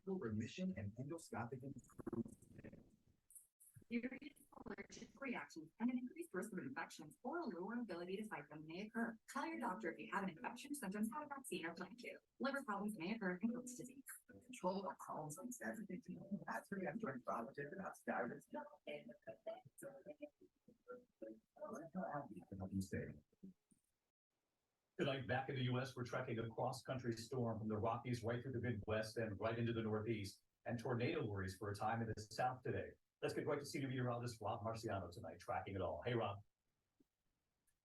remission and endoscopic improvement. Serious allergic reactions and an increased risk of infections or a lower ability to fight them may occur. Tell your doctor if you have an infection, symptoms, have a vaccine, or plan to. Liver problems may occur in Crohn's disease. Control of Crohn's and everything. That's where you have to learn politics and stars. Tonight, back in the U.S., we're tracking a cross-country storm from the Rockies right through the Midwest and right into the Northeast, and tornado worries for a time in the South today. Let's get right to senior meteorologist Rob Marciano tonight, tracking it all. Hey, Rob.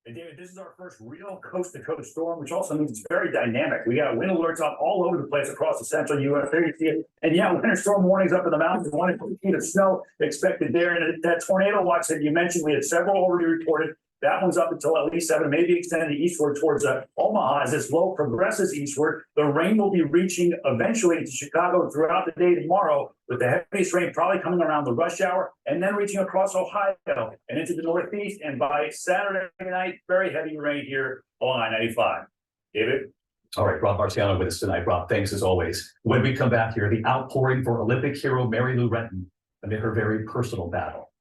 And David, this is our first real coast-to-coast storm, which also means it's very dynamic. We got wind alerts up all over the place across the central U.S. There you see it. And yeah, winter storm warnings up in the mountains, 1 to 2 feet of snow expected there. And that tornado watch that you mentioned, we had several already reported. That one's up until at least 7, maybe extended eastward towards Omaha. As this low progresses eastward, the rain will be reaching eventually to Chicago throughout the day tomorrow, with the heaviest rain probably coming around the rush hour and then reaching across Ohio and into the Northeast. And by Saturday night, very heavy rain here along I-95. David? All right, Rob Marciano with us tonight. Rob, thanks as always. When we come back here, the outpouring for Olympic hero Mary Lou Retton amid her very personal battle.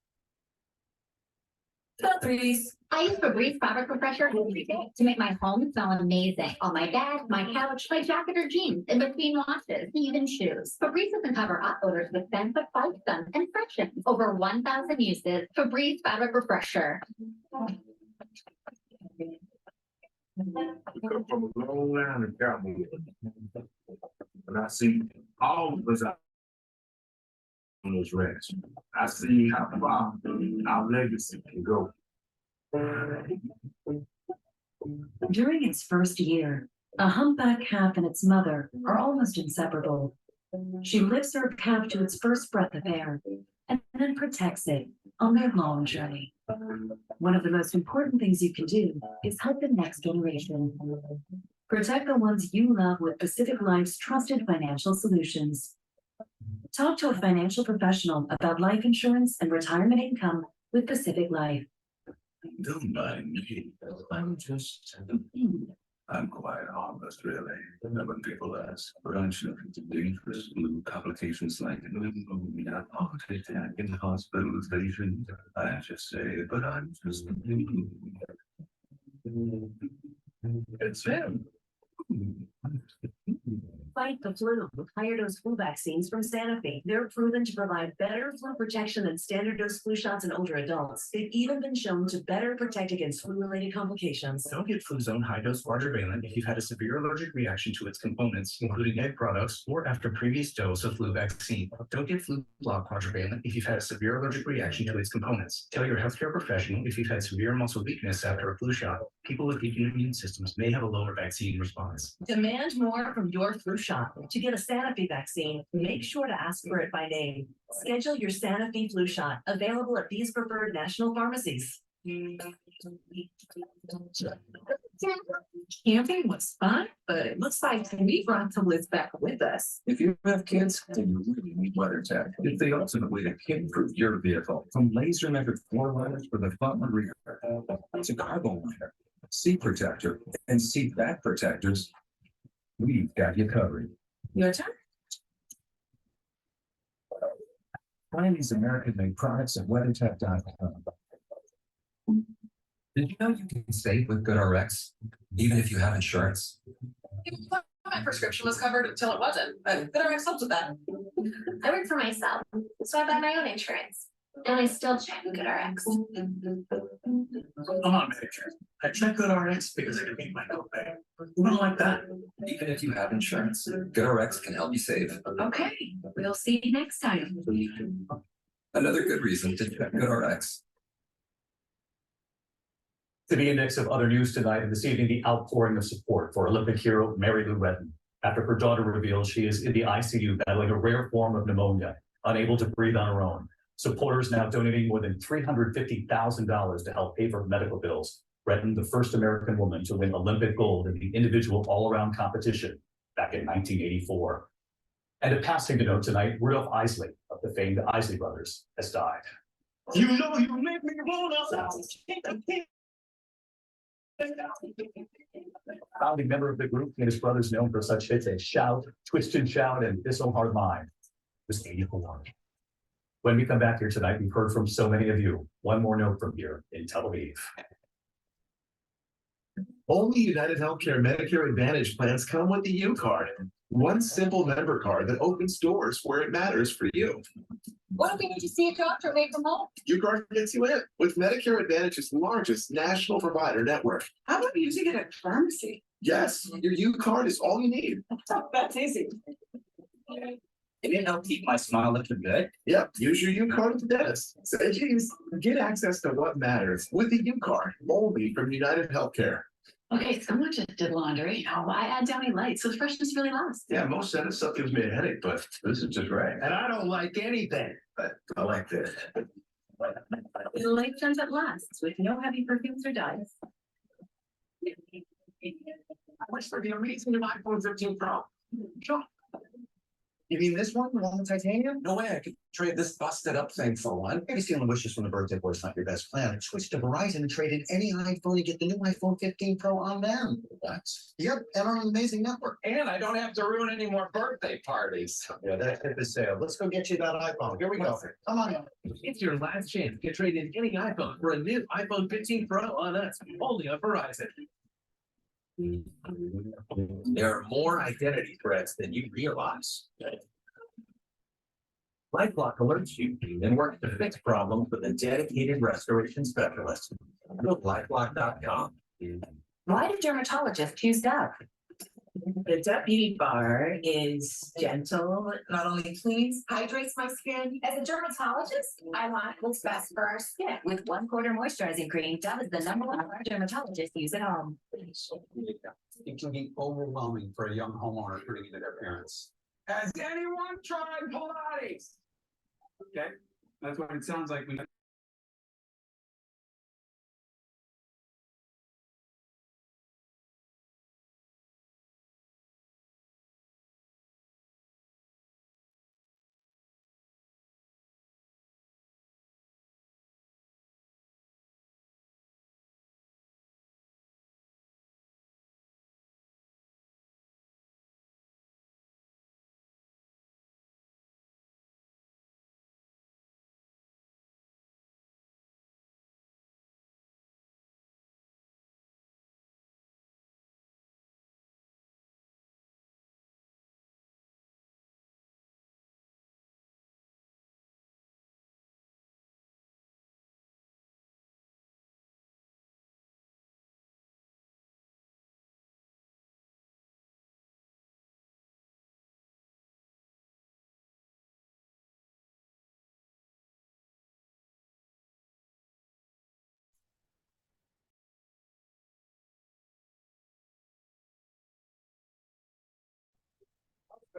I use Febreze fabric refresher every day to make my home smell amazing. On my bed, my couch, my jacket or jeans, in between washes, even shoes. Febreze can cover hot odors with scent that fights them and freshens. Over 1,000 uses. Febreze fabric refresher. I come from a long line of cowboys. And I see all of us out on those ranch. I see how far our legacy can go. During its first year, a humpback calf and its mother are almost inseparable. She lifts her calf to its first breath of air and then protects it on their long journey. One of the most important things you can do is help the next generation. Protect the ones you love with Pacific Life's trusted financial solutions. Talk to a financial professional about life insurance and retirement income with Pacific Life. Don't mind me. I'm quite harmless, really. When people ask, branch into dangerous complications like pneumonia, heart attack, and hospitalization, I just say, but I'm just. It's him. Fight the flu with higher dose flu vaccines from Sanofi. They're proven to provide better flu protection than standard dose flu shots in older adults. They've even been shown to better protect against flu-related complications. Don't get Fluzone high-dose quadrivalent if you've had a severe allergic reaction to its components, including egg products, or after previous dose of flu vaccine. Don't get Flublok quadrivalent if you've had a severe allergic reaction to its components. Tell your healthcare professional if you've had severe muscle weakness after a flu shot. People with weak immune systems may have a lower vaccine response. Demand more from your flu shot. To get a Sanofi vaccine, make sure to ask for it by name. Schedule your Sanofi flu shot, available at these preferred national pharmacies. Camping was fun, but it looks like we brought some Liz back with us. If you have kids, then you really need WeatherTech. It's the ultimate way to kid-proof your vehicle. From laser measured floor liners for the front and rear, to cargo liner, seat protector, and seat back protectors, we've got you covered. Your turn. Find these American-made products at WeatherTech.com. Did you know you can save with GoodRx, even if you have insurance? My prescription was covered until it wasn't, but GoodRx helps with that. I work for myself, so I buy my own insurance. And I still check GoodRx. I'm on Medicare. I check GoodRx because I can make my copay. Not like that. Even if you have insurance, GoodRx can help you save. Okay, we'll see you next time. Another good reason to check GoodRx. To the index of other news tonight and this evening, the outpouring of support for Olympic hero Mary Lou Retton after her daughter reveals she is in the ICU battling a rare form of pneumonia, unable to breathe on her own. Supporters now donating more than $350,000 to help pay for medical bills. Retton, the first American woman to win Olympic gold in the individual all-around competition back in 1984. And a passing to note tonight, Rudolph Isley of the famed Isley Brothers has died. You know you make me wanna Founding member of the group, and his brother's known for such hits as Shout, Twist and Shout, and This Old Hard Mind. Was 84. When we come back here tonight, we've heard from so many of you. One more note from here in Tel Aviv. Only United Healthcare Medicare Advantage plans come with the U card. One simple member card that opens doors where it matters for you. What if we need to see a doctor away from home? U card gets you in with Medicare Advantage's largest national provider network. How about using it at pharmacy? Yes, your U card is all you need. That's easy. It didn't help keep my smile looking good. Yep, use your U card at the dentist. Say cheese. Get access to what matters with the U card only from United Healthcare. Okay, someone just did laundry. Oh, I add Downy Light, so the freshness really lasts. Yeah, most of that stuff gives me a headache, but this is just right. And I don't like anything, but I like this. The light sunset lasts with no heavy perfumes or dyes. How much for the amazing new iPhone 15 Pro? Sure. You mean this one, the one with titanium? No way, I could trade this busted up thing for one. Maybe stealing wishes from the birthday boy is not your best plan. Switch to Verizon and trade in any iPhone and get the new iPhone 15 Pro on them. What? Yep, and on an amazing network. And I don't have to ruin any more birthday parties. Yeah, that hit the sale. Let's go get you that iPhone. Here we go. Come on. It's your last chance to trade in any iPhone for a new iPhone 15 Pro on us, only on Verizon. There are more identity threats than you realize. LifeLock alerts you and works to fix problems with a dedicated restoration specialist. Go to LifeLock.com. Why do dermatologists use Dove? The deputy bar is gentle, not only cleans, hydrates my skin. As a dermatologist, I want what's best for our skin. With 1/4 moisturizing cream, Dove is the #1 our dermatologists use at home. It can be overwhelming for a young homeowner putting into their parents. Has anyone tried Pilates? Okay, that's what it sounds like.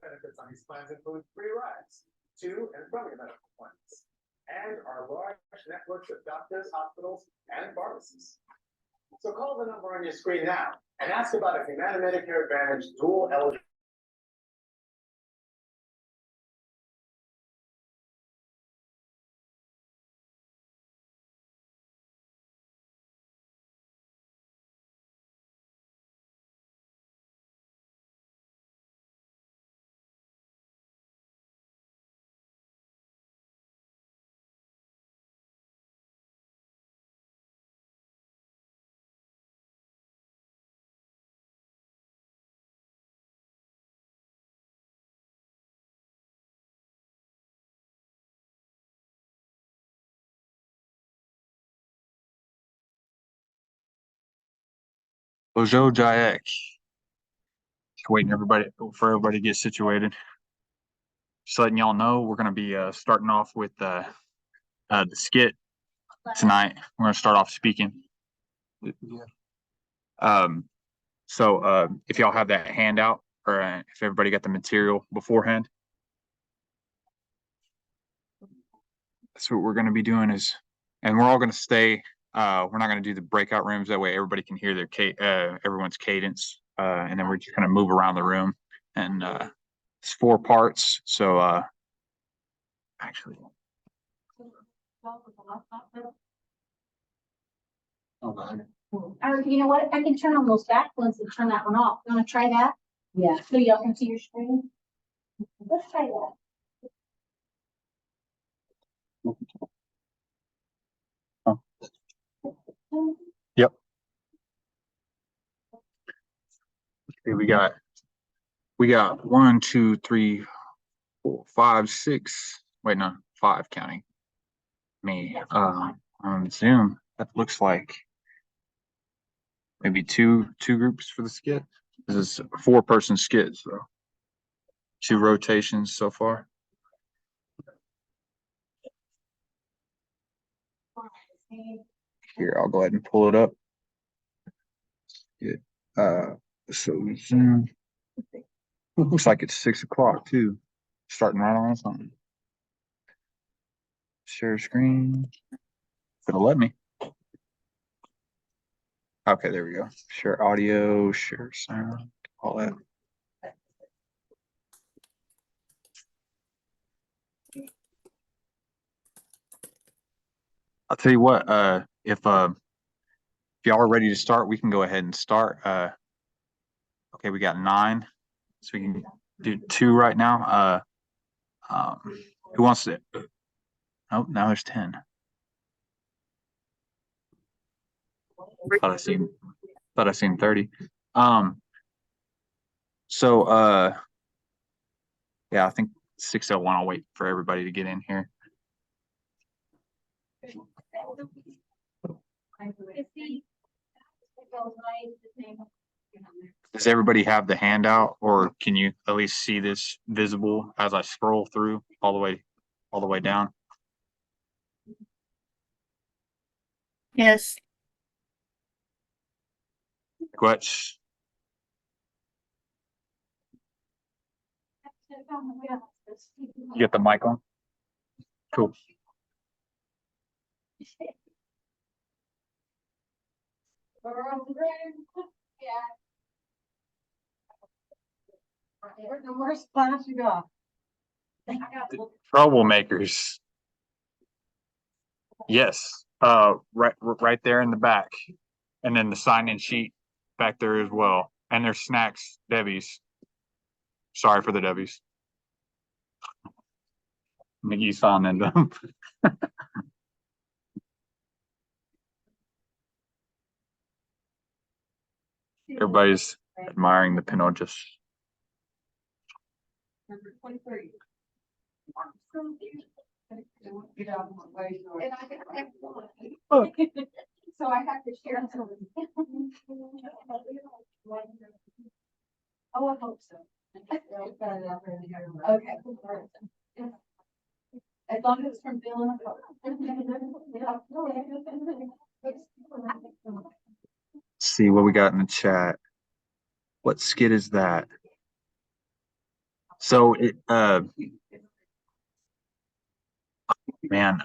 Benefits on these plans include free rides to and from your medical appointments, and our large networks of doctors, hospitals, and pharmacies. So call the number on your screen now and ask about a Humana Medicare Advantage dual eligible. Bojo Jaek. Just waiting for everybody to get situated. Just letting y'all know we're gonna be starting off with the skit tonight. We're gonna start off speaking. So if y'all have that handout, or if everybody got the material beforehand, that's what we're gonna be doing and we're all gonna stay. We're not going to do the breakout rooms. That way everybody can hear their everyone's cadence. And then we're just going to move around the room. And it's 4 parts. So actually. Or you know what? I can turn on those back ones and turn that one off. You wanna try that? Yeah. So y'all can see your screen? Let's try that. Yep. Okay, we got 1, 2, 3, 4, 5, 6. Wait, no, 5 counting me. On Zoom, that looks like maybe two groups for the skit. This is a 4-person skit, so 2 rotations so far. Here, I'll go ahead and pull it up. Skit. So Zoom. Looks like it's 6 o'clock too. Starting right on something. Share screen. It'll let me. Okay, there we go. Share audio, share sound, all that. I'll tell you what, if y'all are ready to start, we can go ahead and start. Okay, we got 9. So we can do 2 right now. Who wants to? Oh, now there's 10. Thought I seen 30. So yeah, I think 6:01. I'll wait for everybody to get in here. Does everybody have the handout, or can you at least see this visible as I scroll through all the way down? Yes. Quetch, you get the mic on? Cool. The worst class you got. Troublemakers. Yes, right there in the back. And then the sign-in sheet back there as well. And there's snacks, Debbie's. Sorry for the Debbie's. McGee's found them. Everybody's admiring the Pinocchos. Number 23. Get out of my way. So I have to share some. Oh, I hope so. Okay. As long as it's from Bill and. See what we got in the chat. What skit is that? So it man,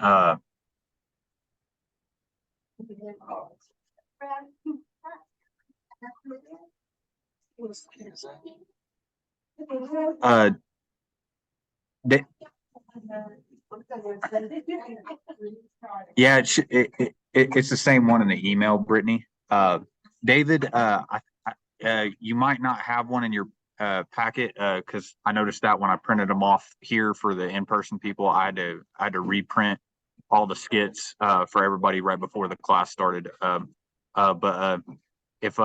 they, yeah, it's the same one in the email, Brittany. David, you might not have one in your packet because I noticed that when I printed them off here for the in-person people, I had to reprint all the skits for everybody right before the class started. But if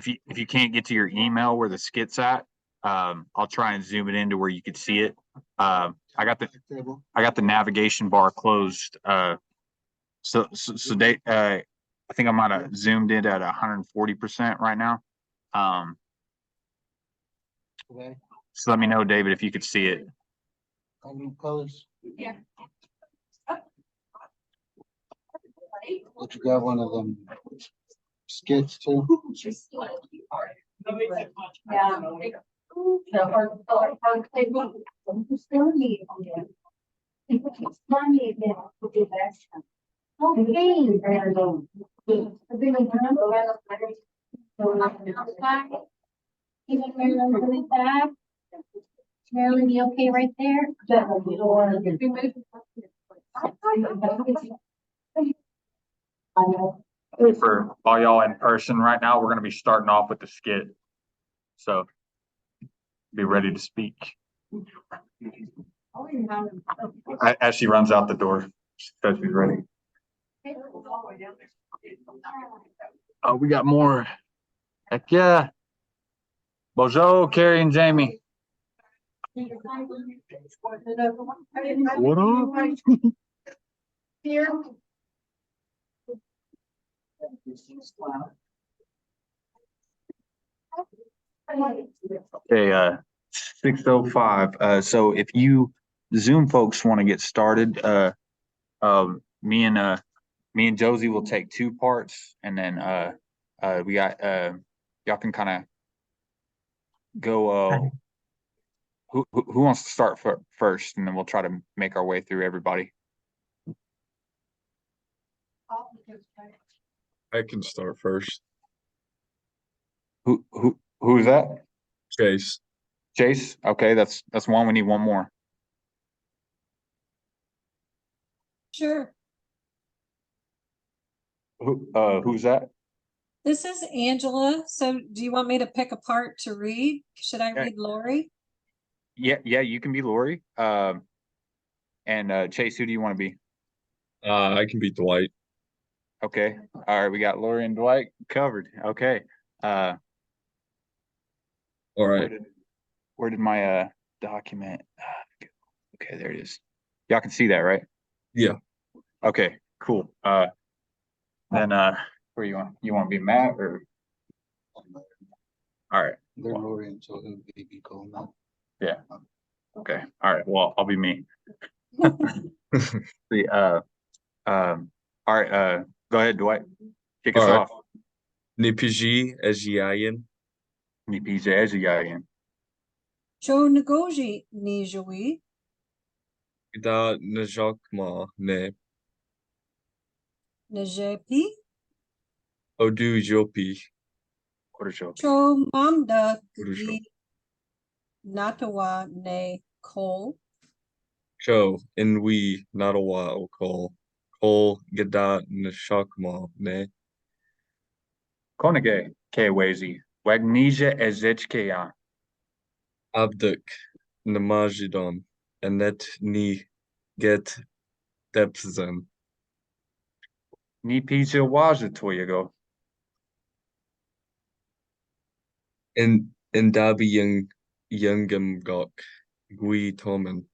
you can't get to your email where the skit's at, I'll try and zoom it into where you could see it. I got the navigation bar closed. So they I think I might have zoomed in at 140% right now. So let me know, David, if you could see it. Colors. Yeah. Would you got one of them skits too? Yeah. Still need. Marilyn, you okay right there? I know. Hey, for all y'all in person right now, we're gonna be starting off with the skit. So be ready to speak. As she runs out the door, she says she's ready. Oh, we got more. Heck yeah. Bojo, Carrie, and Jamie. What up? Okay, 6:05. So if you Zoom folks want to get started, me and Josie will take two parts, and then we got y'all can kind of go. Who wants to start first, and then we'll try to make our way through everybody. I can start first. Who's that? Chase. Chase. Okay, that's one. We need one more. Sure. Who's that? This is Angela. So do you want me to pick a part to read? Should I read Lori? Yeah, you can be Lori. And Chase, who do you want to be? I can be Dwight. Okay. All right, we got Lori and Dwight covered. Okay. All right. Where did my document? Okay, there it is. Y'all can see that, right? Yeah. Okay, cool. Then where you want? You want to be Matt or? All right. They're Lori, so it would be called Matt. Yeah. Okay. All right. Well, I'll be me. All right. Go ahead, Dwight. Kick us All right. off. Nipiji Ejiayan. Nipiji Ejiayan. Cho Ngoji Nijui. Ida Najakma Ne. Najepi. Odu Jopi. Cho Mamda Gigi Natawa Ne Cole. Cho Inwi Natawa Okol. Kol Gada Nashakma Ne. Konage Kwezi. Wagnesia Ezichkea. Abduk Namajidon. Anet Ni Get Depzan. Ni pizza waza toyago. In Dabi Youngam Gok. Gui Toman.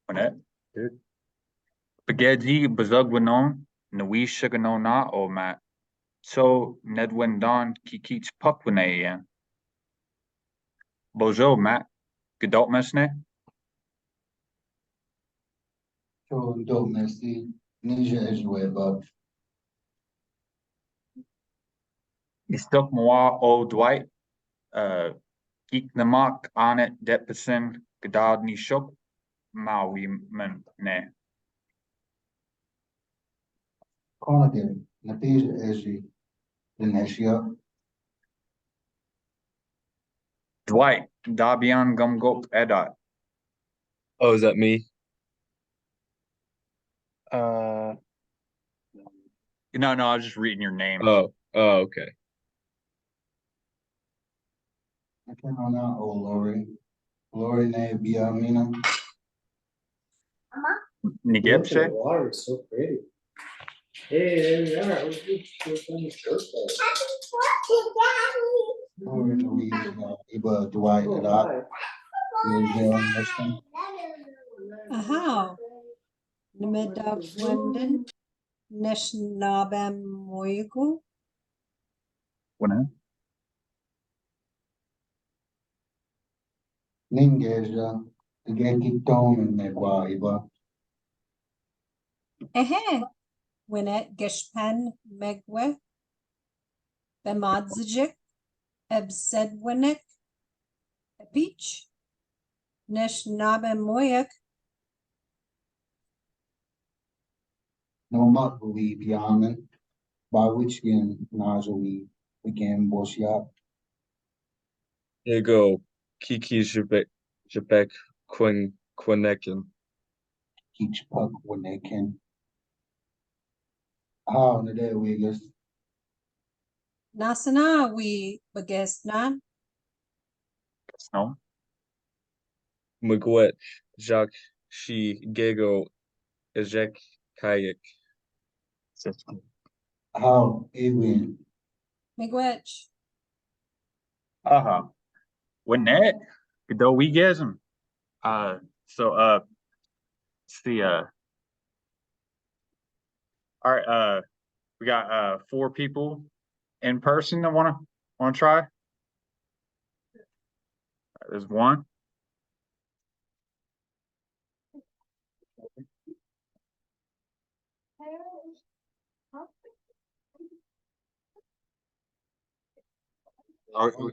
What? Spaghetti Bazugwanon. Nawi Suganona o Matt. So Nedwendon Kikich Pukwane. Bozo Matt. Gedalt Mesne. So don't messy. Nisha is way above. Istok Moa o Dwight. Geek Namak on it Depison. Gedad Nishok. Maui ne. Conagin, Natija Eji, Dinesia, Dwight. Dabian Gumgop Edat. Oh, is that me? No, I was just reading your name. Oh, okay. Akenona O Lori, Lori Ne Biamina, Nigepse. Water is so pretty. Hey, there we are. What's on your shirt? Lori Louise, Iba Dwight, Adat, Louisiana, Aha. Nameda Wenden. Neshnabam Moygu. What? Ningeja, the Geki Tom and Negwa Iba, Ehe. Winet Geshpen Megwe. Bemadzijik. Ebsedwinik. Beach. Neshnabam Moyak. no Makui Biaman, by which again Najui began Boshiat, Here you go. Kiki Jabek Quinnekin. キチパク when they can. How in the day we guess. Nasana we baguess na. No. Mgwet, Jacques, Shi, Gego, Ejek, Kayak. How Ewin. Miigwech. Wouldn't that? Though we guess them. See, all right, we got 4 people in person that wanna try. There's one.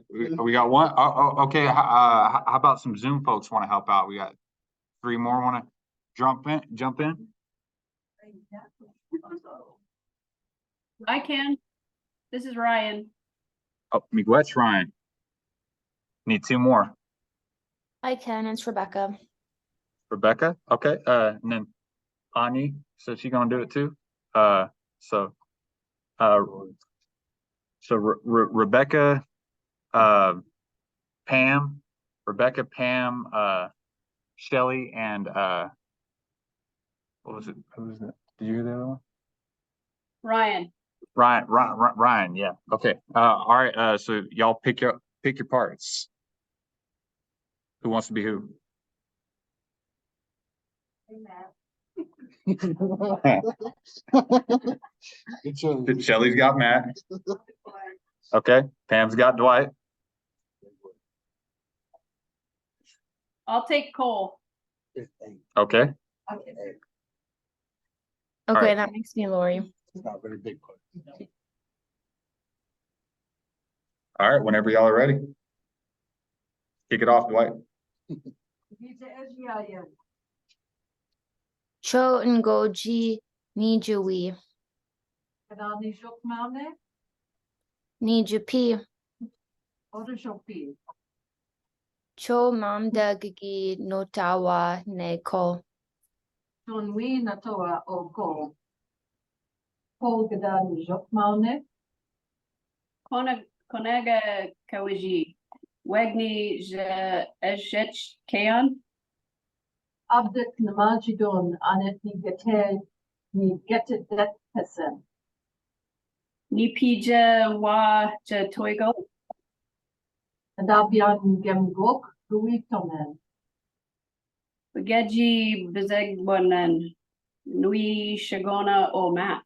We got one. Okay. How about some Zoom folks want to help out? We got 3 more want to jump in. I can. This is Ryan. Oh, Miguet's Ryan. Need 2 more. I can, it's Rebecca. Rebecca. Okay. And then Ani said she's gonna do it too. So Rebecca, Pam, Shelly, and what was it? Who was that? Did you hear the other one? Ryan. Ryan. Yeah. Okay. All right. So y'all pick your parts. Who wants to be who? Shelly's got Matt. Okay. Pam's got Dwight. I'll take Cole. Okay. Okay, right. that makes me Lori. Not very big. All right. Whenever y'all are ready. Kick it off, Dwight. Cho Ngoji Nijuwi. Nijupi. Cho Mamda Gigi Notawa Neko. Tonwi Natoa Oko. Polgadan Jokmaune. Konega Kawiji. Wegni je Ejech Keon. Abdek Namajidon Anet Nigete Nigetet Det Pesen. Nipija wa je Toigo. Adabian Gemgok Ruitomen. Begeji Bezegwanen. Nui Shagona o Mat.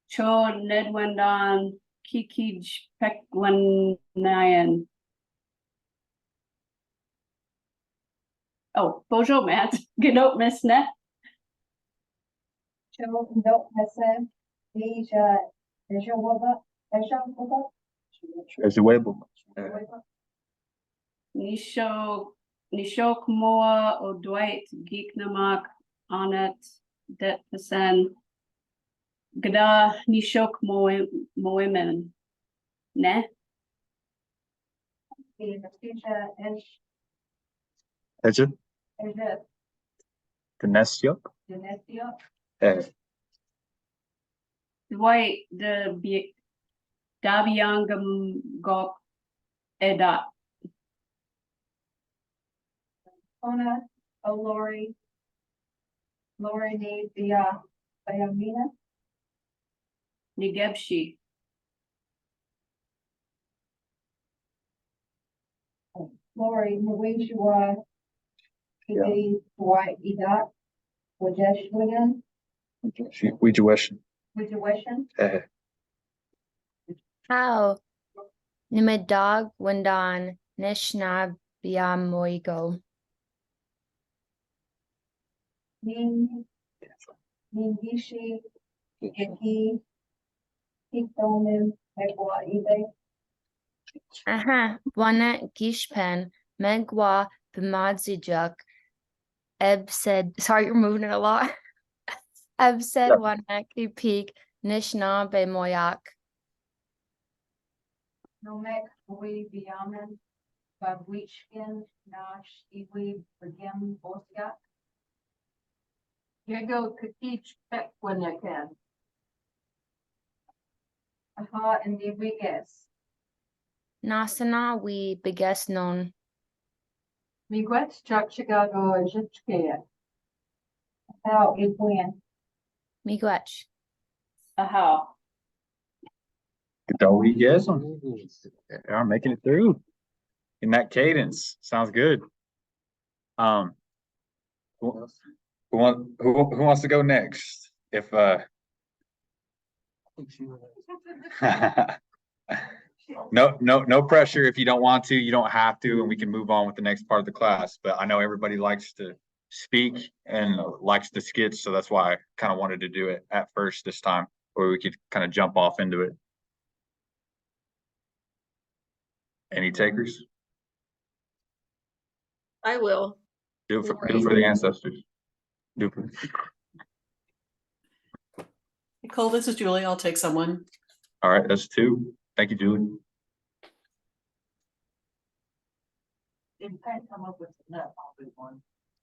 Cho Nedwendan Kikij Pekwanayan. Oh, Bojo Matt. Genot Misne. Cho Ndot Pesen. Deja Waba. There's a web. Nishok Moa o Dwight Geeknamak Onet Det Pesen. Gada Nishok Moemen. Ne? Eje. Ganestio. Dwight the Dabiangam Gok Edat. Ona, O Lori. Lori need the Bayamina. Nigebshi. Lori, Mwijua. Kibidi, Dwight, Edat. Wajesh Wigan. Wijueshin. Wijueshin. How? Nimedog Wendan Nishna Biamoigo. Ningishi. Yaki. Hitomen. Megwa Ibe. Aha, Wana Gishpen, Megwa Bimadzijuk. Eb said, sorry, you're moving it a lot. Eb said Wanaki Peak, Nishna Be Moyak. Nomek, Wi Biamen. Babwichkin, Nash, Iwi, Begim, Bosyak. Jego Kakich Pek when I can. Aha, and Niwiges. Nasana we biges non. Miigwech, Chuck, Chicago, Jitchkaya. How, Edwin. Miigwech. Aha. Don't we guess them? They are making it through in that cadence. Sounds good. Who wants to go next? If no pressure. If you don't want to, you don't have to, and we can move on with the next part of the class. But I know everybody likes to speak and likes the skits, so that's why I kind of wanted to do it at first this time, where we could kind of jump off into it. Any takers? I will. Do it for the ancestors. Do it for Nicole, this is Julie. I'll take someone. All right, that's 2. Thank you, Julie. If you can't come up with enough, I'll do one.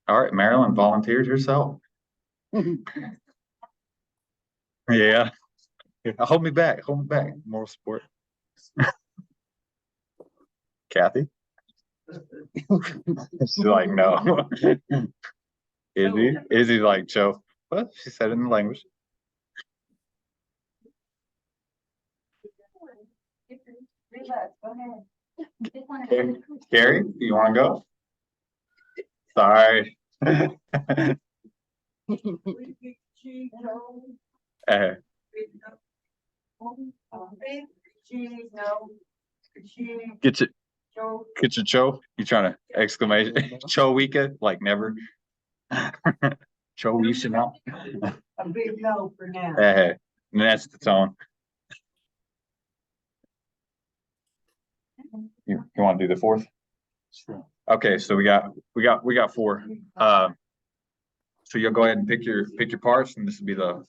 All right, Marilyn volunteered herself. Yeah. Hold me back. Moral support. Kathy? She's like, no. Izzy's like, Joe. What? She said it in the language. Relax, go ahead. Carrie, do you want to go? Sorry. Get your Cho. You trying to exclamation Cho Wika like never. Cho Wika now. A big no for now. And that's the tone. You want to do the 4th? Sure. Okay, so we got 4. So you'll go ahead and pick your parts, and this will be the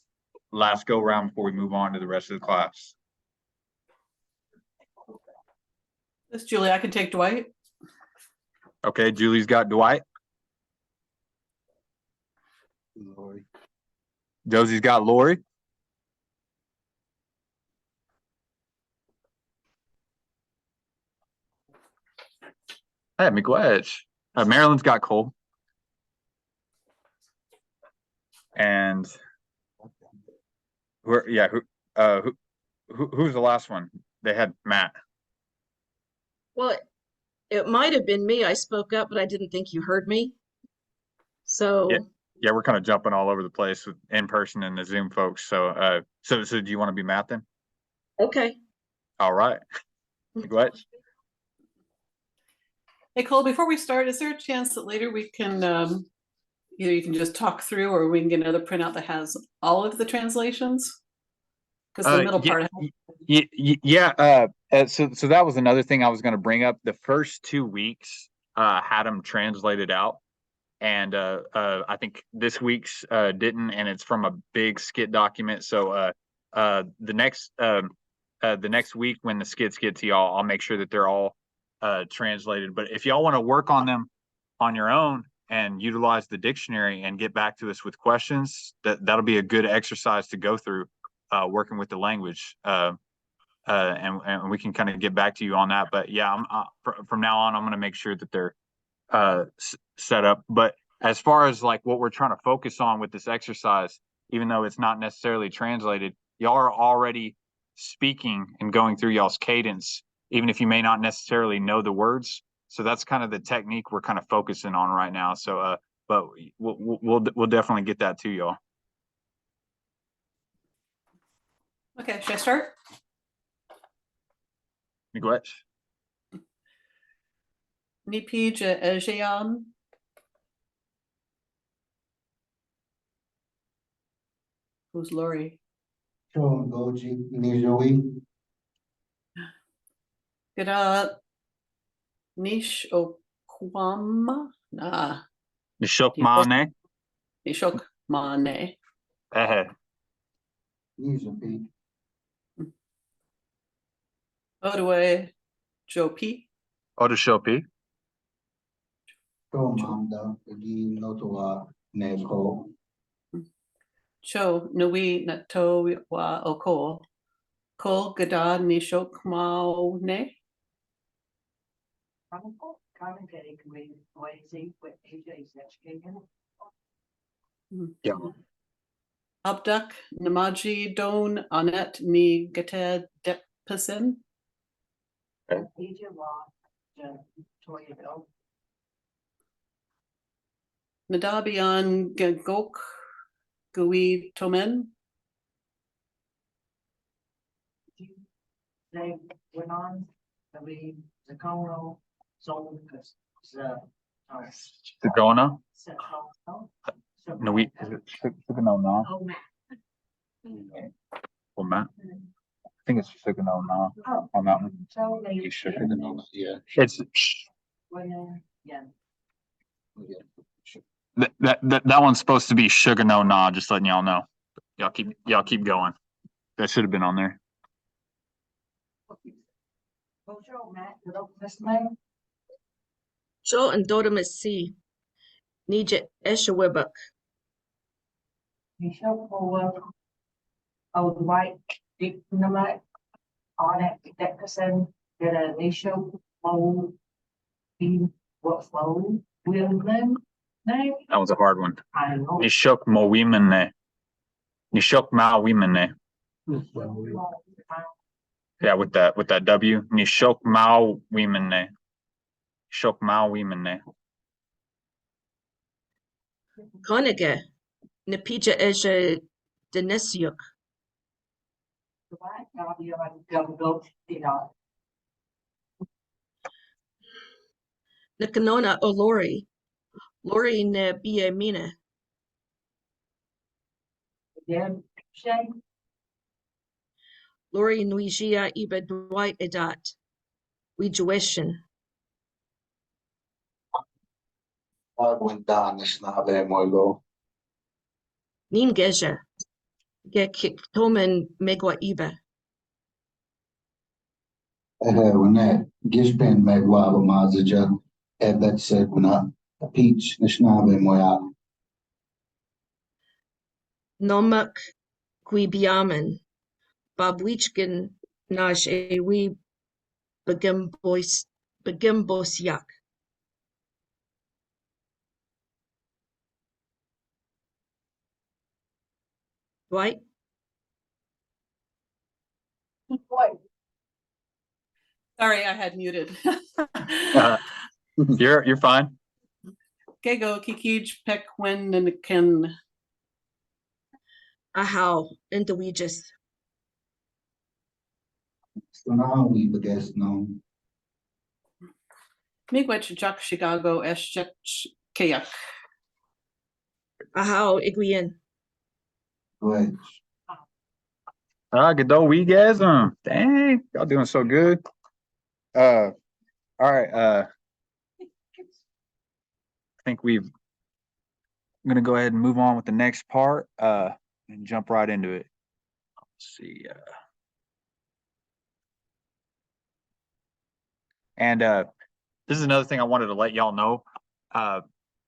last go round before we move on to the rest of the class. This is Julie. I can take Dwight. Okay, Julie's got Dwight. Lori. Josie's got Lori. Hey, McGuedge. Maryland's got Cole. And who's the last one? They had Matt. Well, it might have been me. I spoke up, but I didn't think you heard me. So yeah, we're kind of jumping all over the place with in person and the Zoom folks. So so do you want to be Matt then? Okay. All right. McGuedge. Hey, Cole, before we start, is there a chance that later we can either you can just talk through, or we can get another printout that has all of the translations? Because the middle part. So that was another thing I was going to bring up. The first 2 weeks had them translated out, and I think this week's didn't, and it's from a big skit document. So the next week when the skits get to y'all, I'll make sure that they're all translated. But if y'all want to work on them on your own and utilize the dictionary and get back to us with questions, that'll be a good exercise to go through working with the language. And we can kind of get back to you on that. But yeah, from now on, I'm going to make sure that they're set up. But as far as like what we're trying to focus on with this exercise, even though it's not necessarily translated, y'all are already speaking and going through y'all's cadence, even if you may not necessarily know the words. So that's kind of the technique we're kind of focusing on right now. So, but we'll definitely get that to y'all. Okay, should I start? Miigwech. Nipij Ejean. Who's Lori? Sean Goji, Nijoi. Gira Nish Okwama. Nishok Mane. Nishok Mane. Nijopi. Odwe Jopi. Odeshopi. Tomanda, Agi Notua, Neko. Cho Nui Nato Wa Oko. Kol Gada Nishok Maune. Commentary committee, Wazy, with AJ's education. Yeah. Abdak Namaji Don Anet Ni Gata Depesen. AJ Law, Toyaville. Nadabian Gagok Gui Tomen. They went on, we, the Congo, zone, because, Sedona? Central. No, we, is it Sugano Na? Oh, Or Matt? I think it's Sugano Na Oh. on that one. So they. You should. Yeah. It's, Yeah. that one's supposed to be Sugano Na, just letting y'all know. Y'all keep going. That should have been on there. Matt, did I miss name? Jo and Dodamus C. Nijit Eshawibuk. Michelle Power. Oh, White, Dick Namak, Arnett Dickerson, did a Michelle Power. What's low? William name? That was a hard one. I know. Nishok Mawimene. Nishok Mawimene. Yeah, with that W. Nishok Mawimene. Nishok Mawimene. Konige. Napija Esha Denisiuk. Nakanona Olori. Lori ne Bia Mina. Lori Nuijia Iba Dwight Edat. We Jewishin. Went down this now there Moigo. Nin Geja. Gekik Tomen Megwa Iba. When that Gishpan Megwaba Mazaja, that said when I peach Nishnave Moya. Nomak Guibiaman. Babwichkin Nash Ewi Begembosyak. Dwight? Sorry, I had muted. You're fine. Gego Kikij Pekwen and Ken. Ahau and the Weegis. So now we guess no. Miigwech Jack Chicago Eshek Kayak. Ahau Iguien. Good. Gado Weegasm. Dang, y'all doing so good. All right. I think I'm gonna go ahead and move on with the next part. And jump right into it. Let's see. And this is another thing I wanted to let y'all know.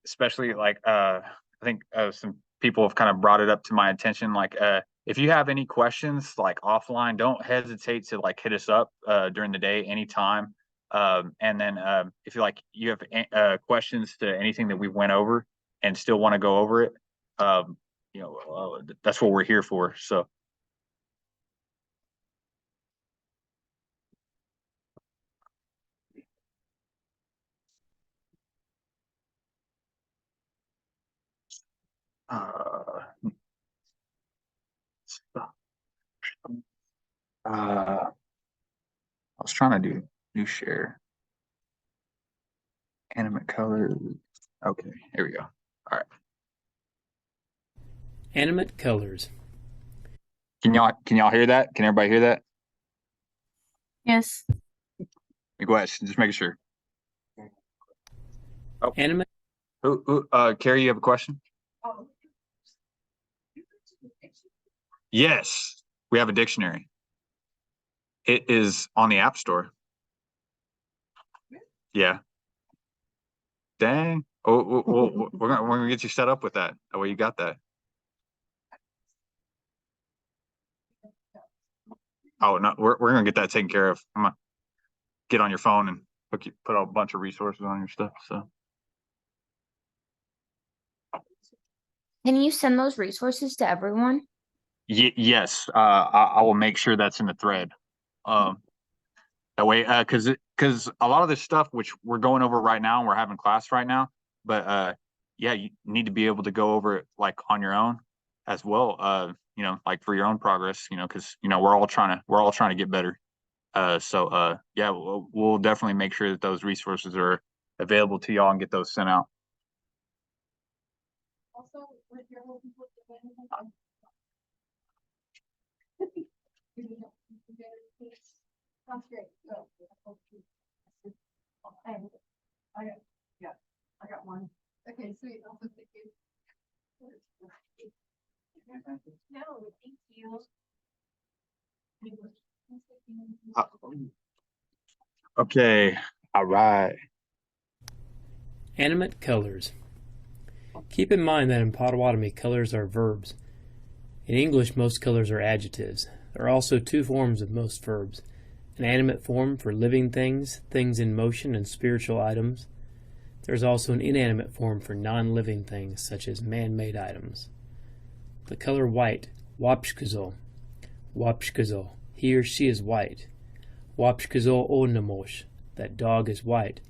Especially like I think some people have kind of brought it up to my attention. Like if you have any questions like offline, don't hesitate to like hit us up during the day anytime. And then if you have questions to anything that we went over and still want to go over it, that's what we're here for. So. I was trying to do new share. Animate color. Okay, here we go. All right. Animate colors. Can y'all hear that? Can everybody hear that? Yes. Go ahead, just making sure. Oh. Animate. Carrie, you have a question? Yes, we have a dictionary. It is on the App Store. Yeah. Dang. Oh, we're gonna get you set up with that. Oh, well, you got that. Oh, no, we're gonna get that taken care of. I'm gonna get on your phone and put a bunch of resources on your stuff, so. Can you send those resources to everyone? Yes, I will make sure that's in the thread. That way, cause a lot of this stuff, which we're going over right now, and we're having class right now, but, yeah, you need to be able to go over it like on your own as well, you know, like for your own progress, you know, cause you know, we're all trying to get better. So, yeah, we'll definitely make sure that those resources are available to y'all and get those sent out. Also, with your Sounds great. I got one. Okay, sweet. Also, thank you. No, thank you. Okay, all right. Animate colors. Keep in mind that in Potawatomi, colors are verbs. In English, most colors are adjectives. There are also two forms of most verbs. An animate form for living things, things in motion, and spiritual items. There is also an inanimate form for non-living things, such as man-made items. The color white, wapshkazo. Wapshkazo, he or she is white. Wapshkazo onamosh, that dog is white.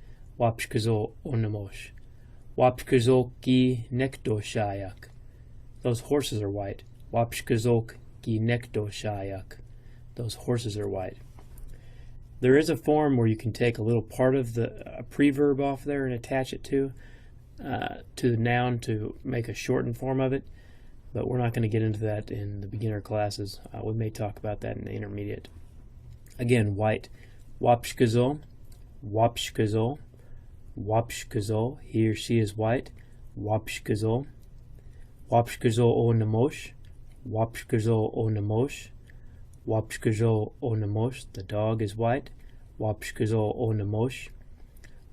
Wapshkazo onamosh. Wapshkazok ki nekdoshayak, those horses are white. Wapshkazok ki nekdoshayak, those horses are white. There is a form where you can take a little part of the preverb off there and attach it to the noun to make a shortened form of it, but we're not going to get into that in the beginner classes. We may talk about that in the intermediate. Again, white, wapshkazo, wapshkazo, wapshkazo, he or she is white, wapshkazo, wapshkazo o namosh, wapshkazo o namosh, wapshkazo o namosh, the dog is white, wapshkazo o namosh,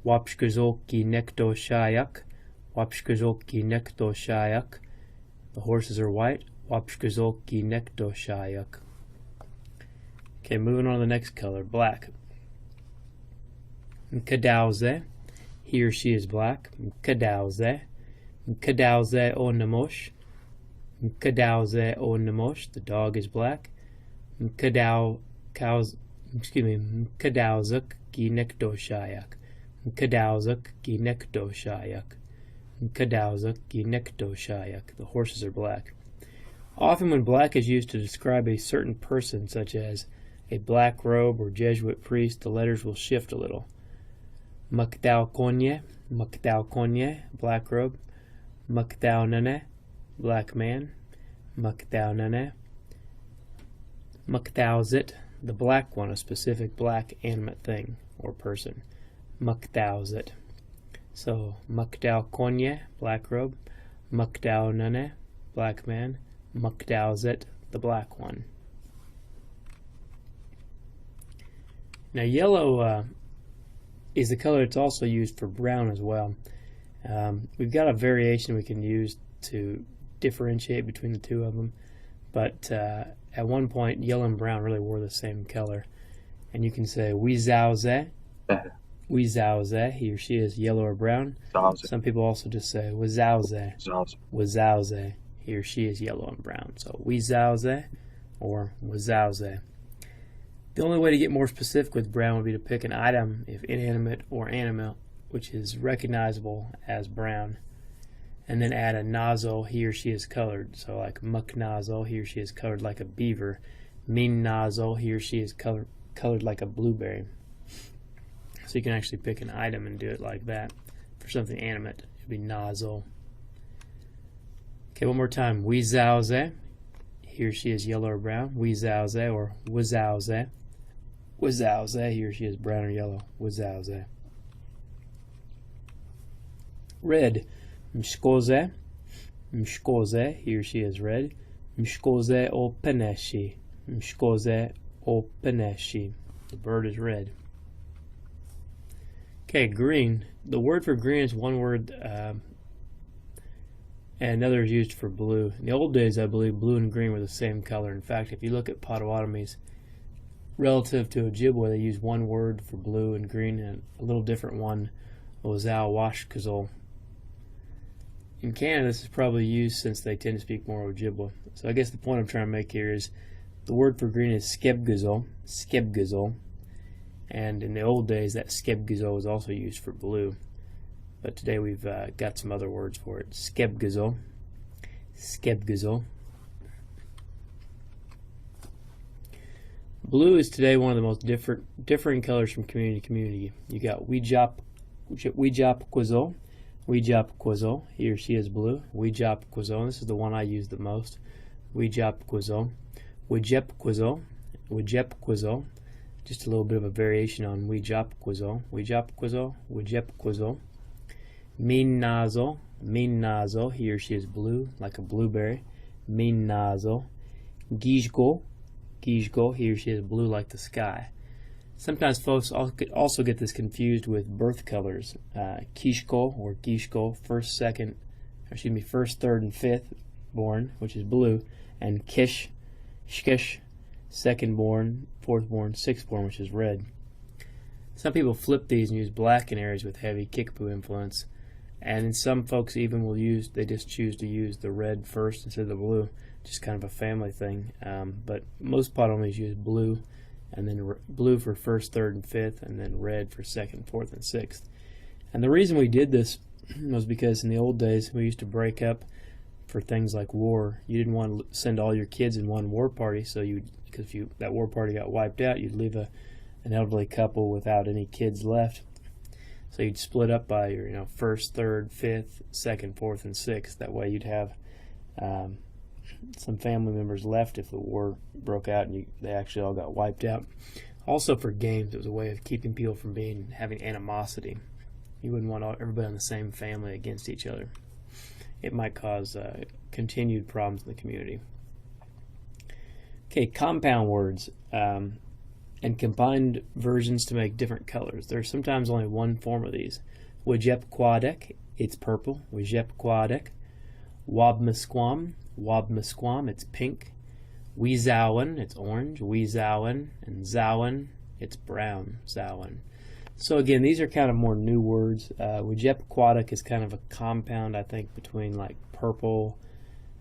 wapshkazo ki nekto shayak, wapshkazo ki nekto shayak, the horses are white, wapshkazo ki nekto shayak. Okay, moving on to the next color, black. Nkadauze, he or she is black. Nkadauze, nkadauze o namosh, nkadauze o namosh, the dog is black. Nkadauzuk ki nekto shayak, nkadauzuk ki nekto shayak, nkadauzuk ki nekto shayak, the horses are black. Often when black is used to describe a certain person, such as a black robe or Jesuit priest, the letters will shift a little. Makdao konye, black robe. Makdao nane, black man. Makdao nane. Makdauzit, the black one, a specific black animate thing or person. Makdauzit. So, Makdao konye, black robe. Makdao nane, black man. Makdauzit, the black one. Now, yellow is the color that's also used for brown as well. We've got a variation we can use to differentiate between the two of them, but at one point, yellow and brown really were the same color. And you can say, Wizauze, Wizauze, he or she is yellow or brown. Some people also just say, Wizauze, Wizauze, he or she is yellow and brown. So, Wizauze or Wizauze. The only way to get more specific with brown would be to pick an item, if inanimate or animate, which is recognizable as brown, and then add a nazo, he or she is colored. So like muknazo, he or she is colored like a beaver. Minnazo, he or she is colored like a blueberry. So you can actually pick an item and do it like that. For something animate, it would be nazo. Okay, one more time. Wizauze, he or she is yellow or brown. Wizauze or wizauze. Wizauze, he or she is brown or yellow. Wizauze. Red. Mshkoze. Mshkoze, he or she is red. Mshkoze o peneshi. Mshkoze o peneshi. The bird is red. Okay, green. The word for green is one word, and another is used for blue. In the old days, I believe blue and green were the same color. In fact, if you look at Potawatomis, relative to Ojibwe, they use one word for blue and green and a little different one, Ozawashkazol. In Canada, this is probably used since they tend to speak more Ojibwe. So I guess the point I'm trying to make here is the word for green is skebgazol, and in the old days that skebgazol was also used for blue. But today we've got some other words for it. Skebgazol. Blue is today one of the most differing colors from community to community. You got Weejapquazol. He or she is blue. Weejapquazol. This is the one I use the most. Weejapquazol. Wejepquazol. Just a little bit of a variation on Weejapquazol. Minazol. He or she is blue, like a blueberry. Minazol. Gijgol. He or she is blue like the sky. Sometimes folks also get this confused with birth colors. Kishkol or Gishkol, first, third, and fifth born, which is blue, and Shkish, second born, fourth born, sixth born, which is red. Some people flip these and use black in areas with heavy Kickapoo influence, and some folks even they just choose to use the red first instead of the blue, just kind of a family thing. But most Potawatomis use blue, and then blue for first, third, and fifth, and then red for second, fourth, and sixth. And the reason we did this was because in the old days we used to break up for things like war. You didn't want to send all your kids in one war party, so because if that war party got wiped out, you'd leave an elderly couple without any kids left. So you'd split up by your first, third, fifth, second, fourth, and sixth. That way you'd have some family members left if the war broke out and they actually all got wiped out. Also for games, it was a way of keeping people from having animosity. You wouldn't want everybody in the same family against each other. It might cause continued problems in the community. Okay, compound words and combined versions to make different colors. There's sometimes only one form of these. Wejepquadek, it's purple. Wejepquadek. Wabmasquam, it's pink. Weezowen, it's orange. Weezowen, and Zowen, it's brown. Zowen. So again, these are kind of more new words. Wejepquadek is kind of a compound, I think, between like purple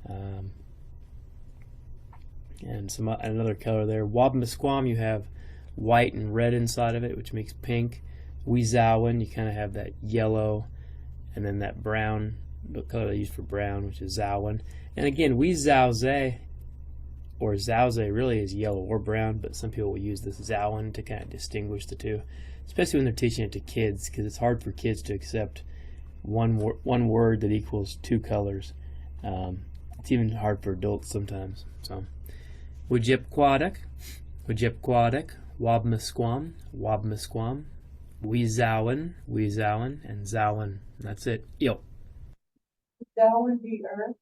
and another color there. Wabmasquam, you have white and red inside of it, which makes pink. Weezowen, you kind of have that yellow and then that brown, the color they use for brown, which is Zowen. And again, Weezowze or Zowze really is yellow or brown, but some people will use this Zowen to kind of distinguish the two, especially when they're teaching it to kids, because it's hard for kids to accept one word that equals two colors. It's even hard for adults sometimes. So, Wejepquadek, Wabmasquam, Weezowen, and Zowen. That's it. Yo. Zowen the earth.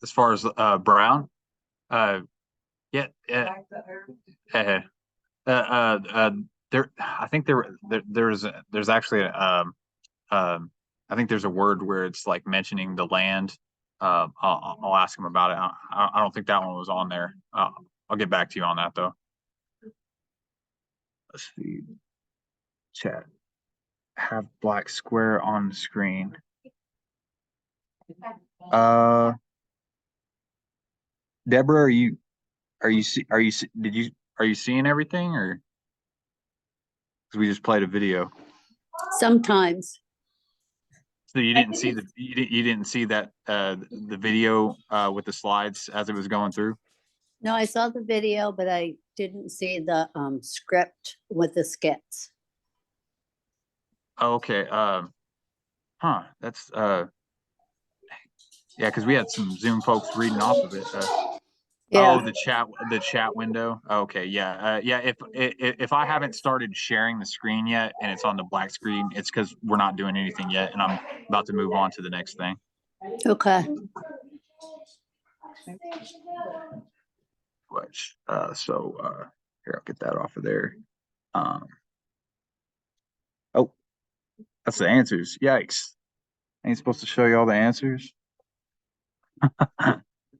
As far as brown, yeah, Like the earth. there. I think there's actually I think there's a word where it's like mentioning the land. I'll ask him about it. I don't think that one was on there. I'll get back to you on that though. Let's see. Chat. Have black square on the screen. Deborah, are you seeing everything, or because we just played a video? Sometimes. So you didn't see you didn't see that the video with the slides as it was going through? No, I saw the video, but I didn't see the script with the skits. Okay. That's yeah, because we had some Zoom folks reading off of it. Yeah. Oh, the chat window. Okay, yeah, yeah. If I haven't started sharing the screen yet and it's on the black screen, it's because we're not doing anything yet, and I'm about to move on to the next thing. Okay. Which here, I'll get that off of there. Oh, that's the answers. Yikes! I ain't supposed to show you all the answers.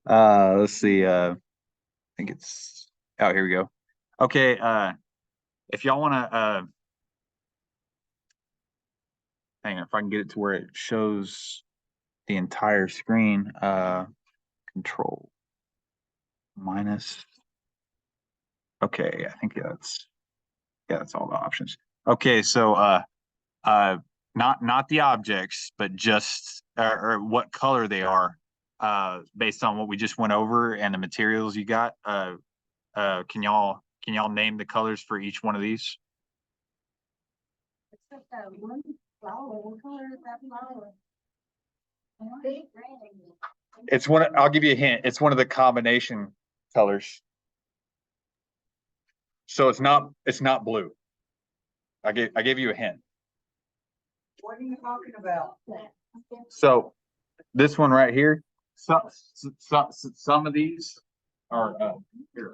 Let's see. I think it's Oh, here we go. Okay, if y'all wanna, hang on, if I can get it to where it shows the entire screen, control minus. Okay, I think that's all the options. Okay, so, not the objects, but just, or what color they are, based on what we just went over and the materials you got. Can y'all name the colors for each one of these? Except that one flower, what color is that flower? It's one, I'll give you a hint. It's one of the combination colors. So it's not blue. I gave you a hint. What are you talking about? So this one right here, some of these are, here.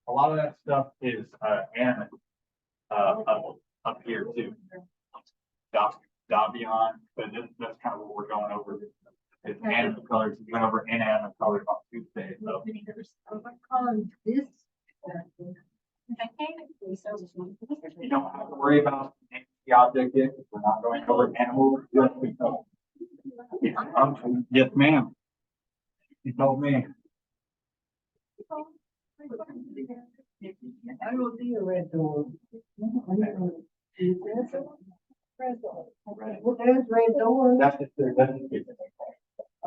A lot of that stuff is animate up here too. Davion, but that's kind of what we're going over. It's animate colors. We went over inanimate colors on Tuesday. So This. you don't have to worry about the object yet. We're not going over animals. Just because. Yes, ma'am. You told me. I don't see a red door. Well, there's red door. That's just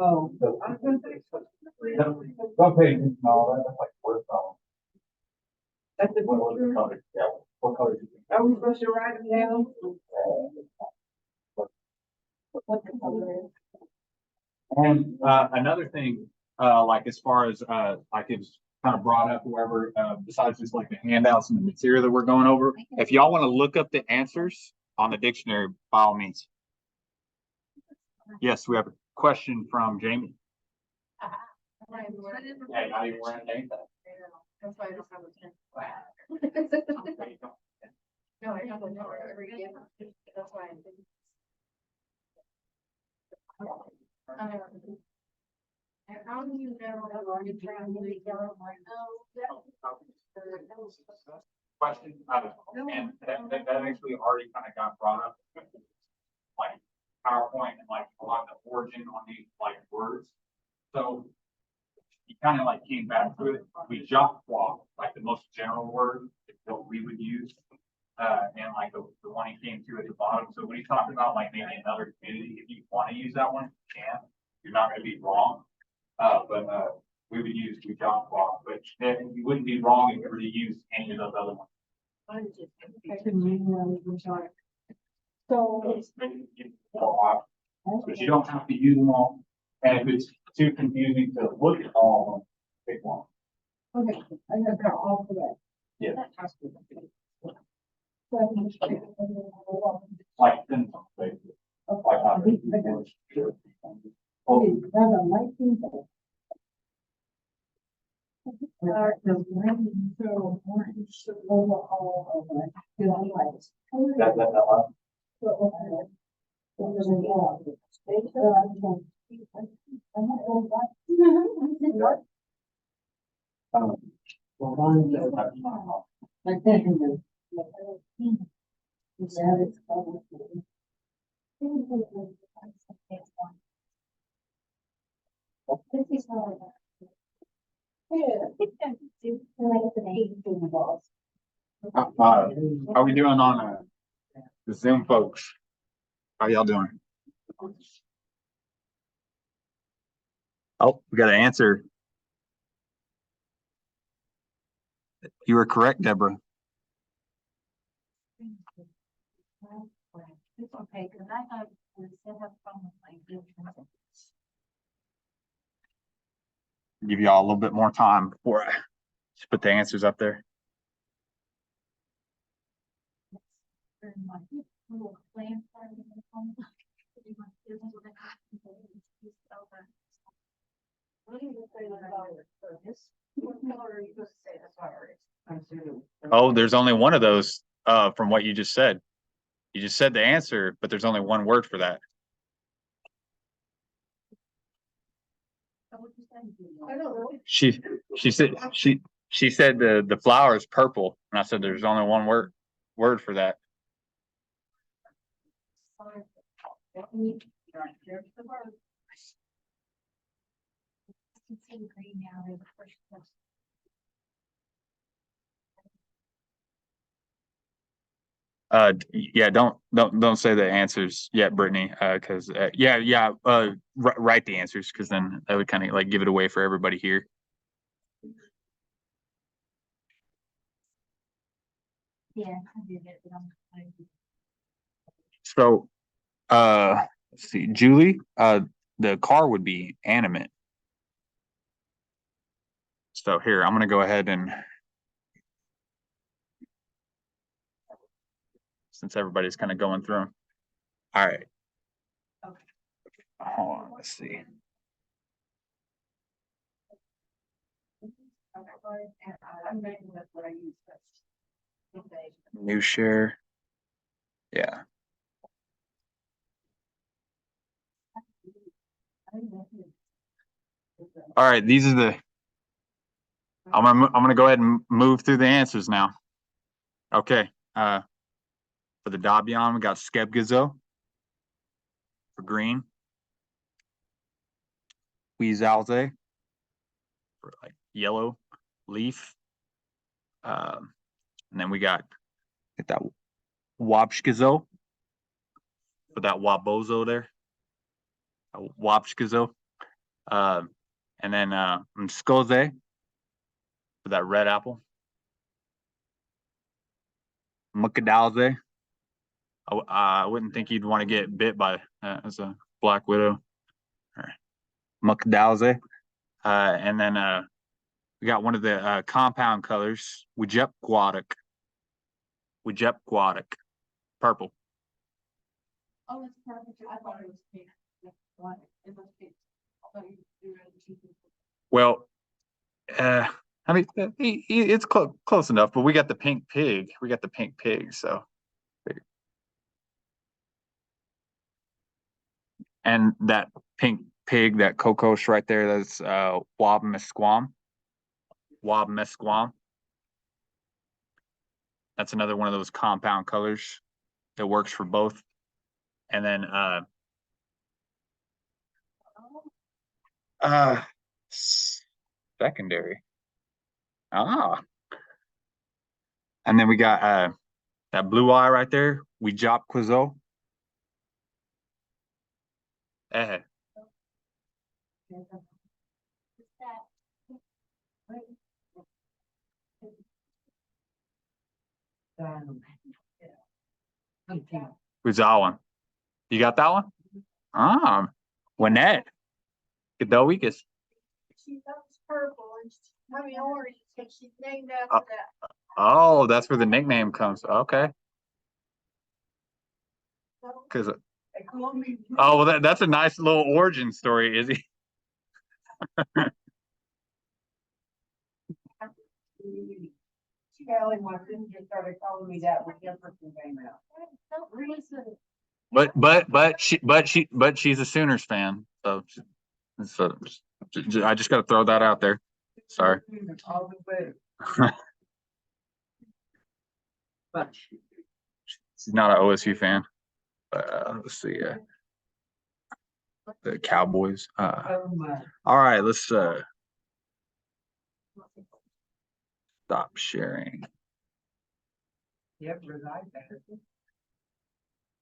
Oh. I was gonna say. Don't pay attention to all that. That's like word problem. That's the What was the color? Yeah. What color do you think? Are we supposed to write it down? What the color is? And another thing, like as far as like it was kind of brought up, whoever, besides just like the handouts and the material that we're going over, if y'all want to look up the answers on the dictionary, by all means. Yes, we have a question from Jamie. Hey, not even wearing a name tag. That's why I don't have a pen. No, I have a no every day. That's why I didn't. And how do you know how long you're trying to make yellow? Question, and that actually already kind of got brought up. Like PowerPoint and like a lot of the origin on these like words. So he kind of like came back to it. We jot swap, like the most general word that we would use. And like the one he came to at the bottom. So when he's talking about like maybe another community, if you want to use that one, you can. You're not going to be wrong. But we would use we jot swap, but you wouldn't be wrong if you were to use any of those other ones. So. But you don't have to use them all. And if it's too confusing to look at all of them, pick one. Okay, I got that all for that. Yeah. Like then basically. Like how how we doing on the Zoom, folks? How y'all doing? Oh, we got an answer. You were correct, Deborah. It's okay, because I have to set up from my. Give y'all a little bit more time before I just put the answers up there. Oh, there's only one of those from what you just said. You just said the answer, but there's only one word for that. She said she said the flower is purple, and I said there's only one word for that. Yeah, don't say the answers yet, Brittany, because write the answers, because then that would kind of like give it away for everybody here. Yeah, I did it, but I'm. So let's see, Julie, the car would be animate. So here, I'm gonna go ahead and, since everybody's kind of going through them. All right. Hold on, let's see. New share. Yeah. All right, these are the. I'm gonna go ahead and move through the answers now. Okay. For the Dabion, we got Skebgizo for green. Weezalze for like yellow leaf. And then we got that Wabshkizo for that Wabozo there. Wabshkizo. And then Mskoze for that red apple. Mukadalze. I wouldn't think you'd want to get bit by as a black widow. Mukadalze. And then we got one of the compound colors, Wujepquatic. Wujepquatic. Purple. Oh, it's perfect. I thought it was pink. It was pink. I thought you were cheating. Well, I mean, it's close enough, but we got the pink pig. We got the pink pig, so. And that pink pig, that kokos right there, that's Wabmesquam. Wabmesquam. That's another one of those compound colors that works for both. And then secondary. Ah. And then we got that blue eye right there, Wejapquizo. Who's that one? You got that one? Wynette. Godowicus. She loves purple and I mean orange, so she's named after that. Oh, that's where the nickname comes. Okay. Because They call me. oh, well, that's a nice little origin story, Izzy. Kelly, my sister started calling me that when Jefferson came out. But she's a Sooners fan, so I just got to throw that out there. Sorry. But She's not an OSU fan. Let's see. The Cowboys. All right, let's stop sharing. Yep, All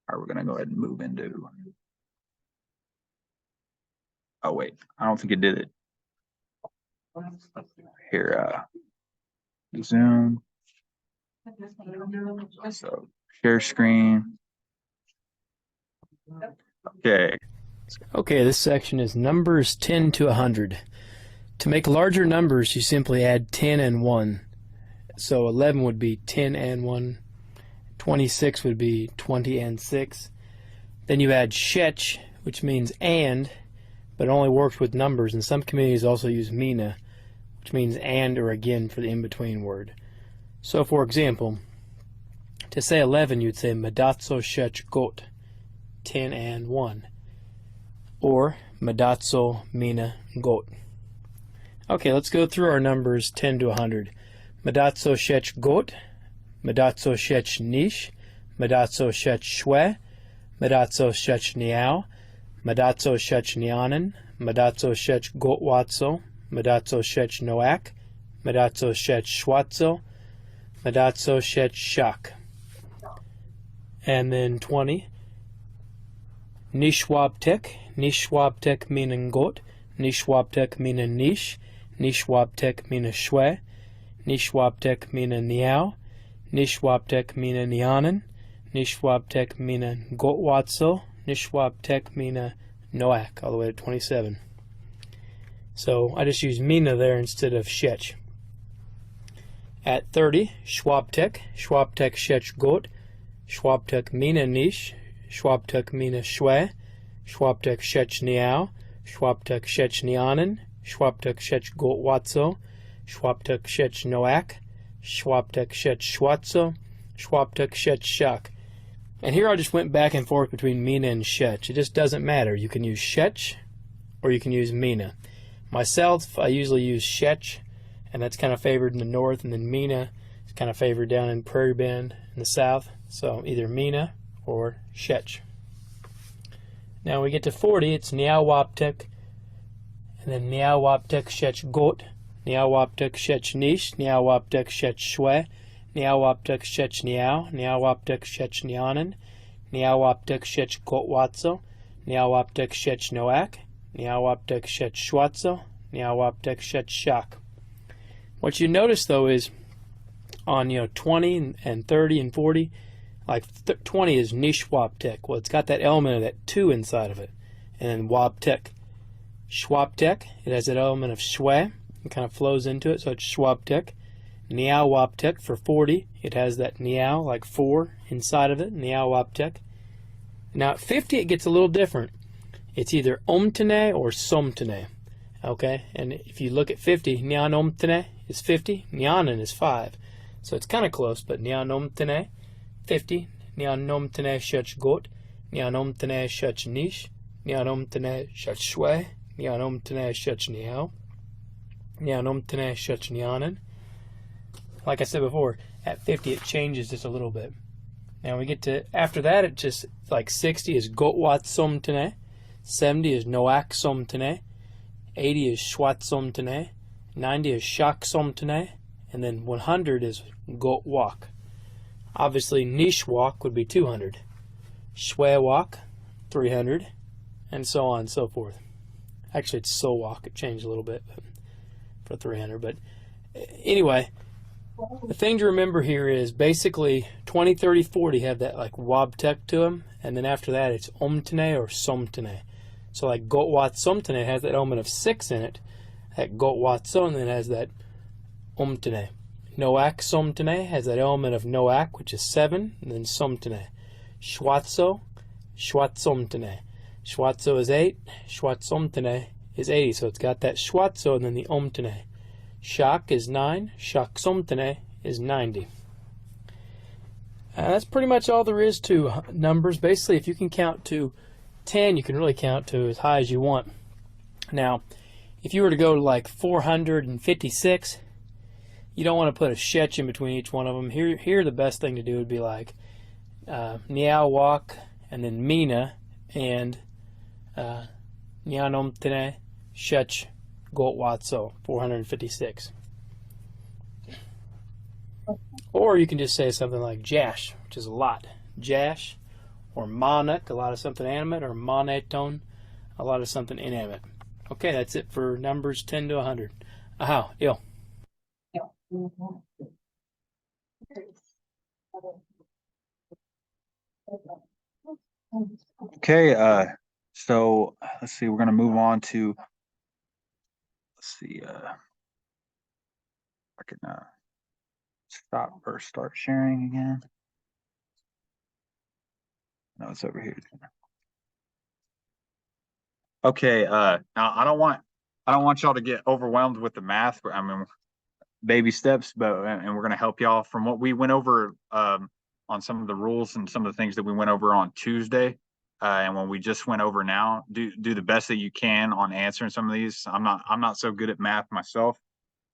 right, we're gonna go ahead and move into Oh wait, I don't think it did it. Here, Zoom. So share screen. Okay. Okay, this section is numbers 10 to 100. To make larger numbers, you simply add 10 and 1. So 11 would be 10 and 1. 26 would be 20 and 6. Then you add shech, which means and, but it only works with numbers. And some communities also use mina, which means and or again for the in-between word. So for example, to say 11, you'd say madatso shech got, 10 and 1. Or madatso mina got. Okay, let's go through our numbers 10 to 100. Madatso shech got, madatso shech nish, madatso shech shwe, madatso shech niao, madatso shech nianen, madatso shech gotwatso, madatso shech noak, madatso shech shwatso, madatso shech shak. And then 20. Nishwabtek, nishwabtek meaning got, nishwabtek meaning nish, nishwabtek meaning shwe, nishwabtek meaning niao, nishwabtek meaning nianen, nishwabtek meaning gotwatso, nishwabtek meaning noak, all the way to 27. So I just use mina there instead of shech. At 30, shwabtek, shwabtek shech got, shwabtek mina nish, shwabtek mina shwe, shwabtek shech niao, shwabtek shech nianen, shwabtek shech gotwatso, shwabtek shech noak, shwabtek shech shwatso, shwabtek shech shak. And here I just went back and forth between mina and shech. It just doesn't matter. You can use shech or you can use mina. Myself, I usually use shech, and that's kind of favored in the north, and then mina is kind of favored down in Prairie Bend in the south. So either mina or shech. Now we get to 40, it's niawaptek, and then niawaptek shech got, niawaptek shech nish, niawaptek shech shwe, niawaptek shech niao, niawaptek shech nianen, niawaptek shech gotwatso, niawaptek shech noak, niawaptek shech shwatso, niawaptek shech shak. What you notice though is on 20 and 30 and 40, like 20 is nishwaptek. Well, it's got that element of that 2 inside of it. And then waptek. Shwaptek, it has that element of shwe. It kind of flows into it, so it's shwaptek. Niawaptek for 40, it has that niao, like 4 inside of it, niawaptek. Now at 50 it gets a little different. It's either omtene or somtene. Okay, and if you look at 50, nianomtene is 50, nianen is 5. So it's kind of close, but nianomtene 50, nianomtene shech got, nianomtene shech nish, nianomtene shech shwe, nianomtene shech niao, nianomtene shech nianen. Like I said before, at 50 it changes just a little bit. Now we get to, after that it just, like 60 is gotwat somtene, 70 is noak somtene, 80 is shwat somtene, 90 is shak somtene, and then 100 is gotwak. Obviously, nishwak would be 200, shwewak 300, and so on and so forth. Actually, it's sowak. It changed a little bit for 300. But anyway, the thing to remember here is basically 20, 30, 40 have that like wabtek to them, and then after that it's omtene or somtene. So like gotwat somtene has that element of 6 in it. That gotwat som then has that omtene. Noak somtene has that element of noak, which is 7, and then somtene. Shwatso, shwatsomtene. Shwatso is 8, shwatsomtene is 80, so it's got that shwatso and then the omtene. Shak is 9, shaksomtene is 90. That's pretty much all there is to numbers. Basically, if you can count to 10, you can really count to as high as you want. Now, if you were to go to like 456, you don't want to put a shech in between each one of them. Here the best thing to do would be like niawak and then mina and nianomtene shech gotwatso 456. Or you can just say something like jash, which is a lot. Jash, or manak, a lot of something animate, or moneton, a lot of something inanimate. Okay, that's it for numbers 10 to 100. Aha, ill. Okay, so let's see, we're gonna move on to, let's see, I can stop or start sharing again. No, it's over here. Okay, now I don't want y'all to get overwhelmed with the math. I mean, baby steps, but and we're gonna help y'all from what we went over on some of the rules and some of the things that we went over on Tuesday. And when we just went over now, do the best that you can on answering some of these. I'm not so good at math myself,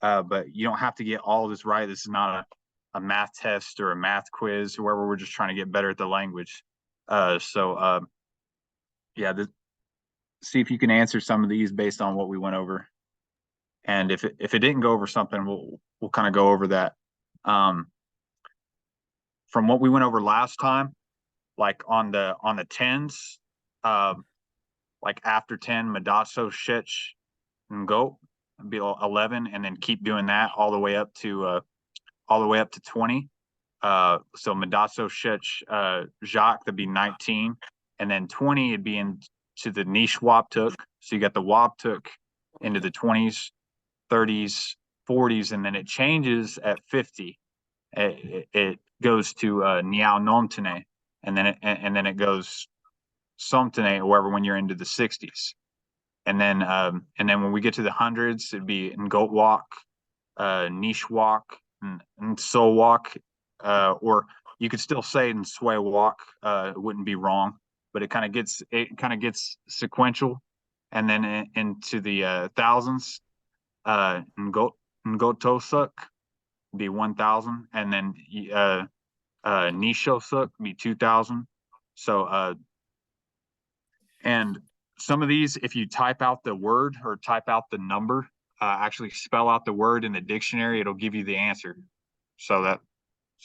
but you don't have to get all of this right. This is not a math test or a math quiz or wherever we're just trying to get better at the language. Yeah, see if you can answer some of these based on what we went over. And if it didn't go over something, we'll kind of go over that. From what we went over last time, like on the tens, like after 10, Madaso, Shech, and Goat, be 11, and then keep doing that all the way up to 20. So Madaso, Shech, Jacques, that'd be 19, and then 20 it'd be into the niche Waptuk. So you got the Waptuk into the 20s, 30s, 40s, and then it changes at 50. It goes to Niao Nomtene, and then it goes Somtene or wherever when you're into the 60s. And then when we get to the hundreds, it'd be Ngotwak, Nishwak, and Sowak, or you could still say Nswewak, it wouldn't be wrong, but it kind of gets sequential. And then into the thousands, Ngotosuk be 1,000, and then Nishosuk be 2,000. So and some of these, if you type out the word or type out the number, actually spell out the word in the dictionary, it'll give you the answer. So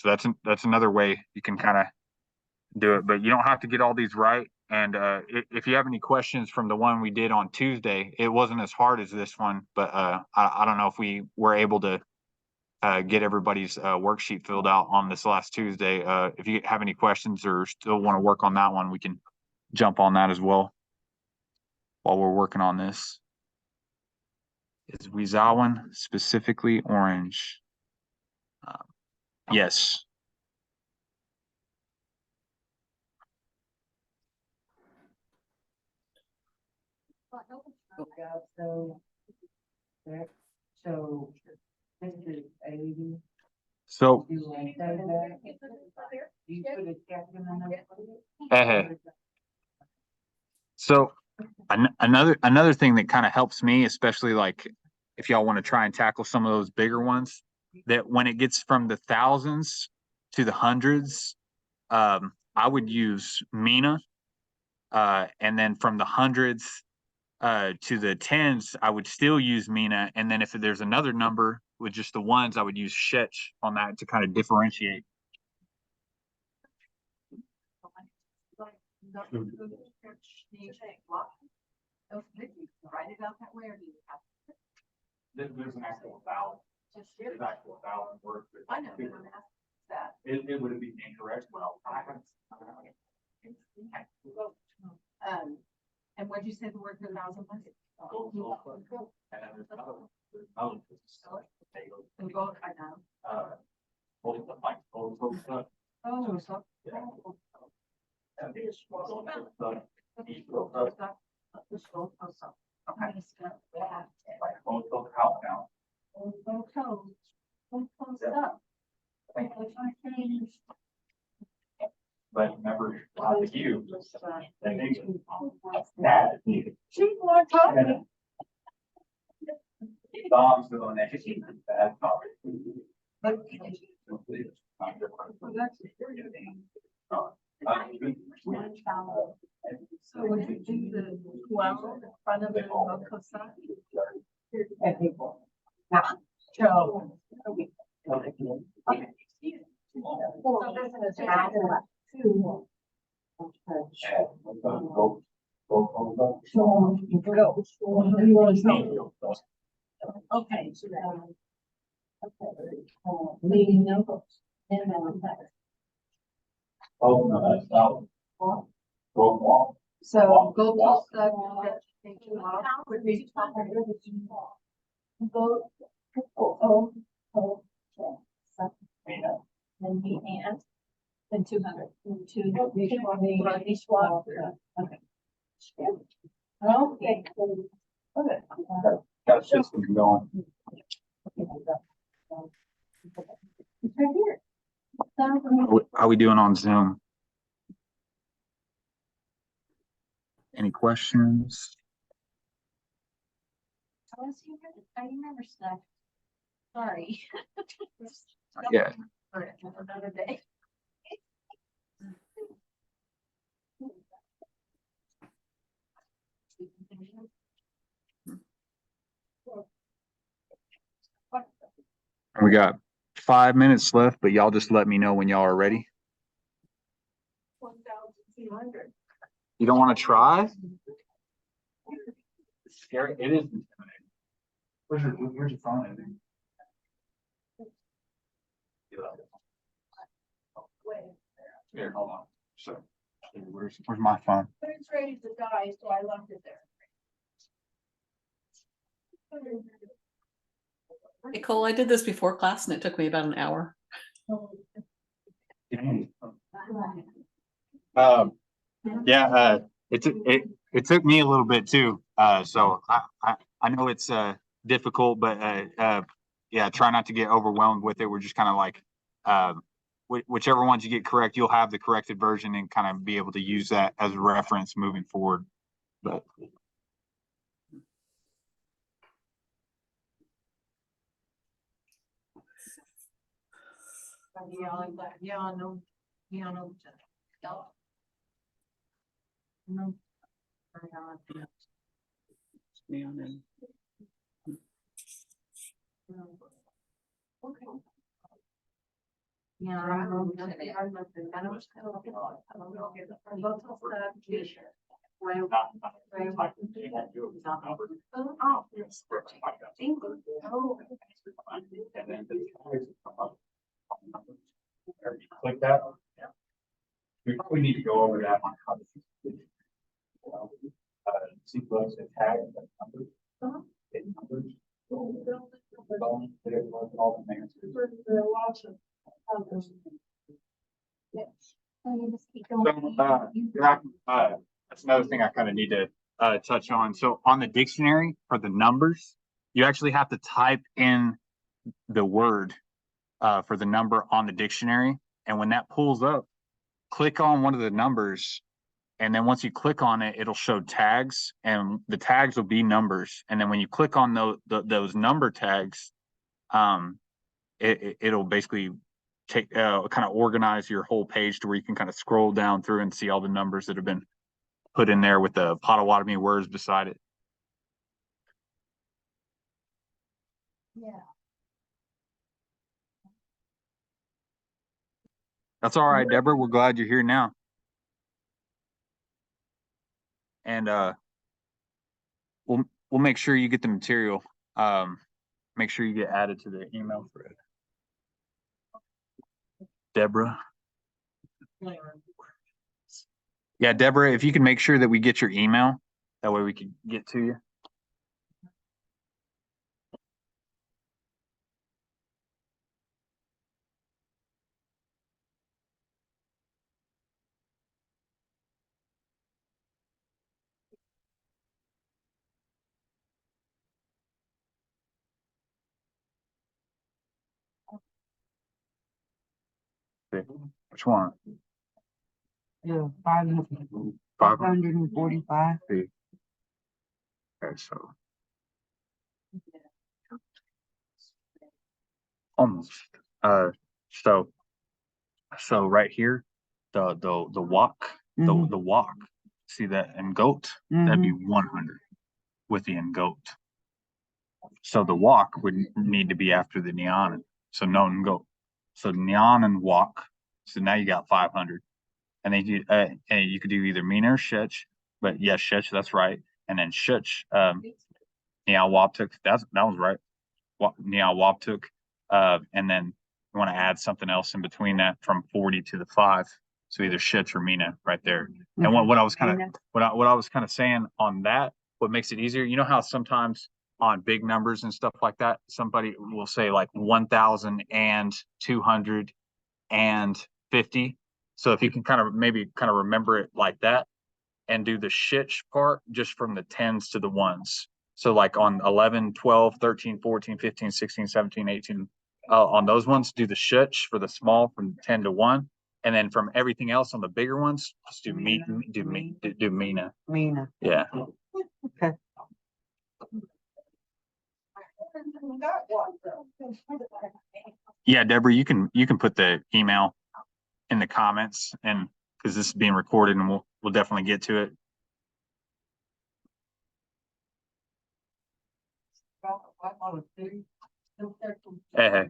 that's another way you can kind of do it, but you don't have to get all these right. And if you have any questions from the one we did on Tuesday, it wasn't as hard as this one, but I don't know if we were able to get everybody's worksheet filled out on this last Tuesday. If you have any questions or still want to work on that one, we can jump on that as well while we're working on this. Is Wizawan specifically orange? Yes. So so another thing that kind of helps me, especially like if y'all want to try and tackle some of those bigger ones, that when it gets from the thousands to the hundreds, I would use Mina, and then from the hundreds to the tens, I would still use Mina, and then if there's another number with just the ones, I would use Shech on that to kind of differentiate. Write it out that way, or do you have? There's an actual vowel. There's an actual vowel in words. I know, but I'm asking that. It would be incorrect. Well, and what'd you say the word 1,000 was? And then there's another one. And go, I know. But remember, with you, that makes that. Dogs are on that. Bad So would you do the 12 in front of the Kosa? Joe. Okay. So this is add two. Okay. Leading numbers. Oh, no, that's not. So go to the. Would be. Go. Then he and. Then 200. Each one. Okay. Okay. Okay. Got a system going. It's right here. How we doing on Zoom? Any questions? I remember stuff. Sorry. Yeah. Another day. We got 5 minutes left, but y'all just let me know when y'all are ready. 1,200. You don't want to try? It's scary. It is. Where's your phone? I think? Here, hold on. So, where's my phone? But it's ready to die, so I left it there. Hey Cole, I did this before class and it took me about an hour. Yeah, it took me a little bit too. So I know it's difficult, but yeah, try not to get overwhelmed with it. We're just kind of like whichever ones you get correct, you'll have the corrected version and kind of be able to use that as a reference moving forward. But Click that. We need to go over that. Sequence and tag numbers. Numbers. All the answers. That's another thing I kind of need to touch on. So on the dictionary for the numbers, you actually have to type in the word for the number on the dictionary. And when that pulls up, click on one of the numbers. And then once you click on it, it'll show tags, and the tags will be numbers. And then when you click on those number tags, it'll basically take kind of organize your whole page to where you can kind of scroll down through and see all the numbers that have been put in there with the Potawatomi words beside it. Yeah. That's all right, Deborah. We're glad you're here now. And we'll make sure you get the material. Make sure you get added to the email thread. Deborah. Yeah, Deborah, if you can make sure that we get your email, that way we can get to you. Which one? Yeah, 545. 545. Okay, so almost. So right here, the walk, the walk. See that in goat? That'd be 100 with the in goat. So the walk would need to be after the neon. So no and goat. So neon and walk. So now you got 500. And then you could do either mean or shech, but yes, Shush, that's right. And then Shush, Niawaptuk, that was right. Niawaptuk, and then you want to add something else in between that from 40 to the 5. So either Shush or Mina right there. And what I was kind of what I was kind of saying on that, what makes it easier, you know how sometimes on big numbers and stuff like that, somebody will say like 1,250. So if you can kind of remember it like that and do the shitch part just from the 10s to the 1s. So like on 11, 12, 13, 14, 15, 16, 17, 18, on those ones, do the shitch for the small from 10 to 1. And then from everything else on the bigger ones, just do Mina. Mina. Yeah. Okay. Yeah, Deborah, you can put the email in the comments, and because this is being recorded, and we'll definitely get to it. Hey.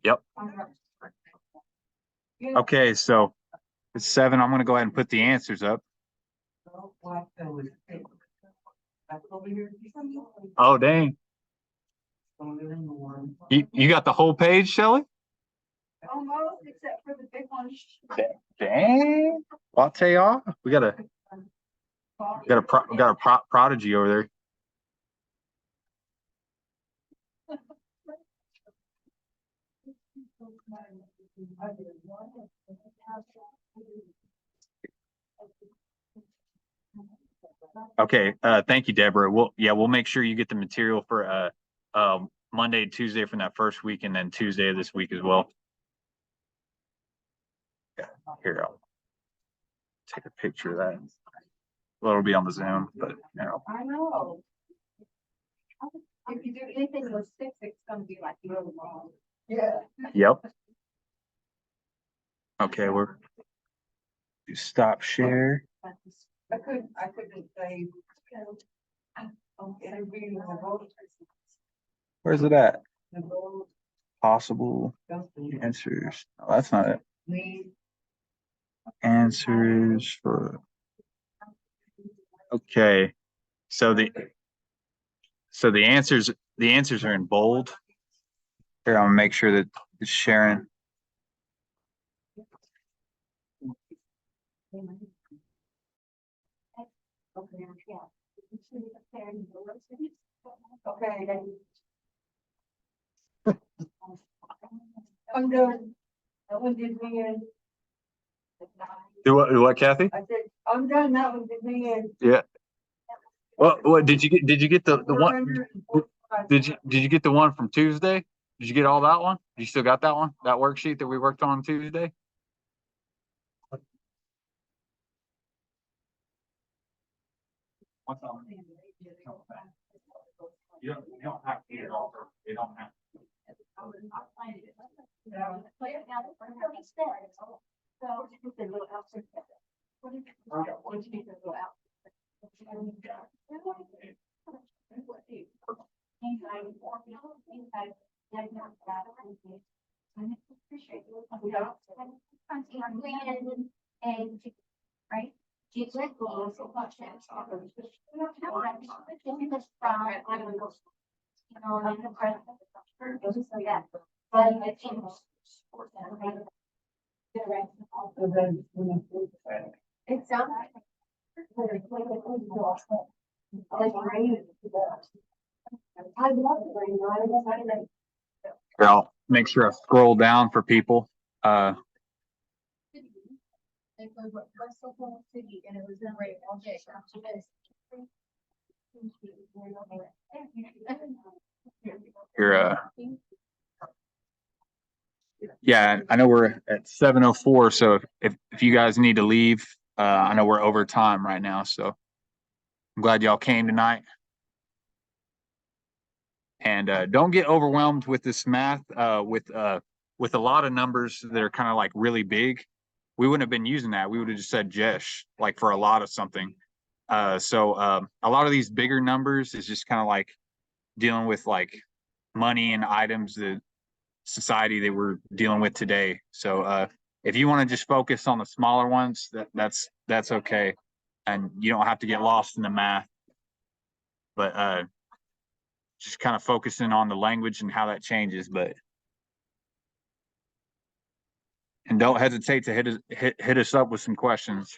Yep. Okay, so it's 7. I'm gonna go ahead and put the answers up. Oh dang. You got the whole page, Shelley? Almost, except for the big one. Dang. Latte off. We got a prodigy over there. Okay, thank you, Deborah. We'll make sure you get the material for Monday and Tuesday from that first week, and then Tuesday of this week as well. Yeah, here, I'll take a picture of that. Well, it'll be on the Zoom, but you know. I know. If you do anything with 6, it's gonna be like really long. Yeah. Yep. Okay, we're do stop share. I couldn't say. Okay, reading the vote. Where's it at? The vote. Possible answers. Oh, that's not it. Answers for. Okay, so the answers are in bold. Here, I'm gonna make sure that it's sharing. Okay. I'm done. That one did me in. Do what, Kathy? I said, I'm done. That one did me in. Yeah. What did you get? Did you get the one? Did you get the one from Tuesday? Did you get all that one? You still got that one? That worksheet that we worked on Tuesday? You don't have to get it all. You don't have to. Right? It sounds like. I love the rain. Here, I'll make sure I scroll down for people. It was West Oklahoma City, and it was in rain all day. Here, yeah, I know we're at 7:04, so if you guys need to leave, I know we're over time right now, so I'm glad y'all came tonight. And don't get overwhelmed with this math. With a lot of numbers that are kind of like really big, we wouldn't have been using that. We would have just said Jesh, like for a lot of something. So a lot of these bigger numbers is just kind of like dealing with like money and items that society that we're dealing with today. So if you want to just focus on the smaller ones, that's okay. And you don't have to get lost in the math. But just kind of focusing on the language and how that changes. And don't hesitate to hit us up with some questions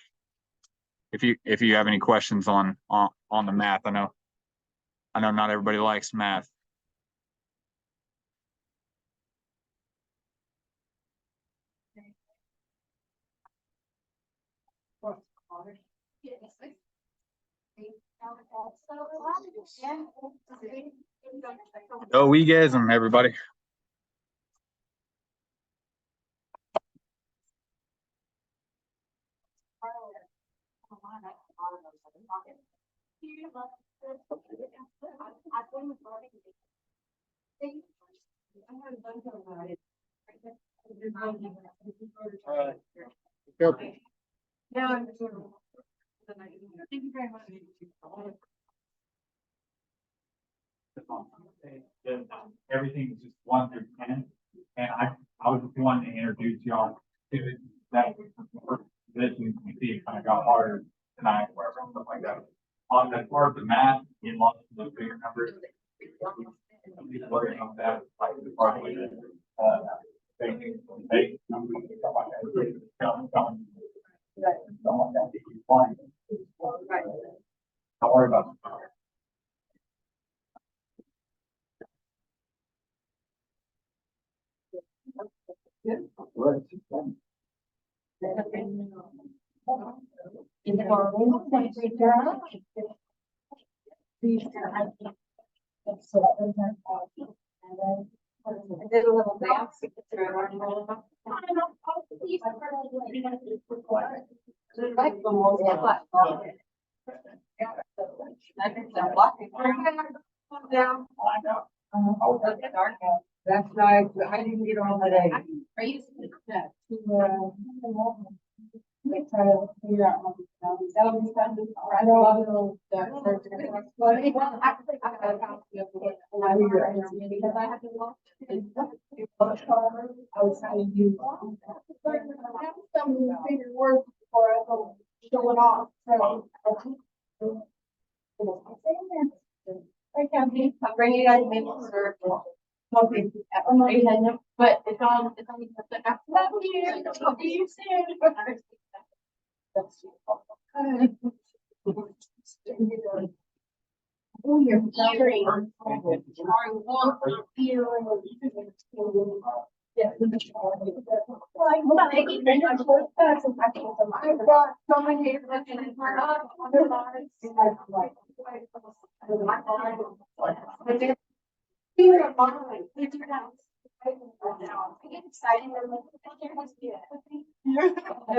if you have any questions on the math. I know not everybody likes math. Go Weegasm, everybody. Thank you very much. Everything is just 1 through 10, and I was just wanting to introduce y'all to that. This you see it kind of got harder tonight, whatever, stuff like that. On as far as the math, in lots of those bigger numbers. Working on that, like the part of basic numbers, stuff like that. Don't worry about it. I did a little dance. Down. That's right, I didn't get on today. Are you? They try to figure out what that'll be fun. I know a little. Well, actually, I got a house. And I hear it because I have to walk. I was trying to use. I have some bigger words before I go show it off, so. I can't be, I'm bringing you guys maple syrup. Okay, but it's on, love you, talk to you soon. Oh, you're cheering. And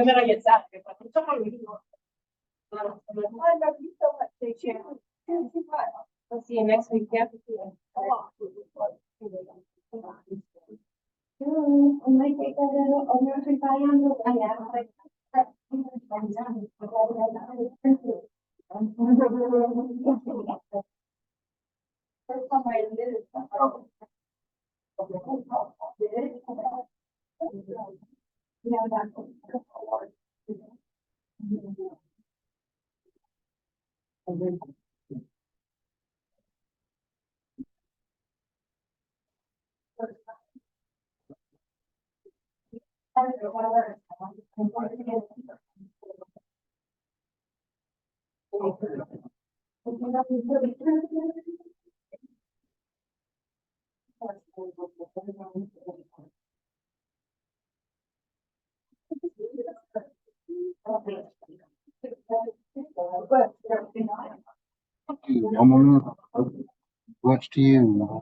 then I get sad. I love you so much, take care. We'll see you next week. Yeah. First time I did it. Yeah, that's. One more minute. What's to you?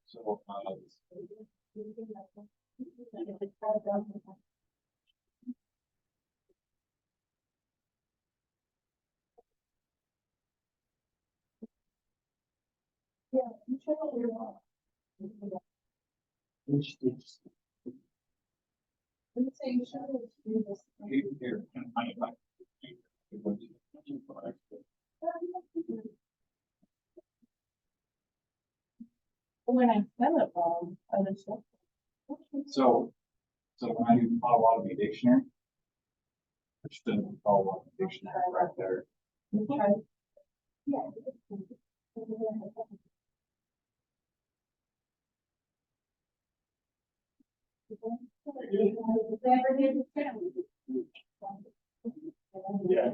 So, Yeah, you should have your own. Let's say you should have do this. here, can I like? When I spell it wrong, other stuff. So when I do Potawatomi dictionary. Which the Potawatomi dictionary right there. Okay. Yeah. Yeah.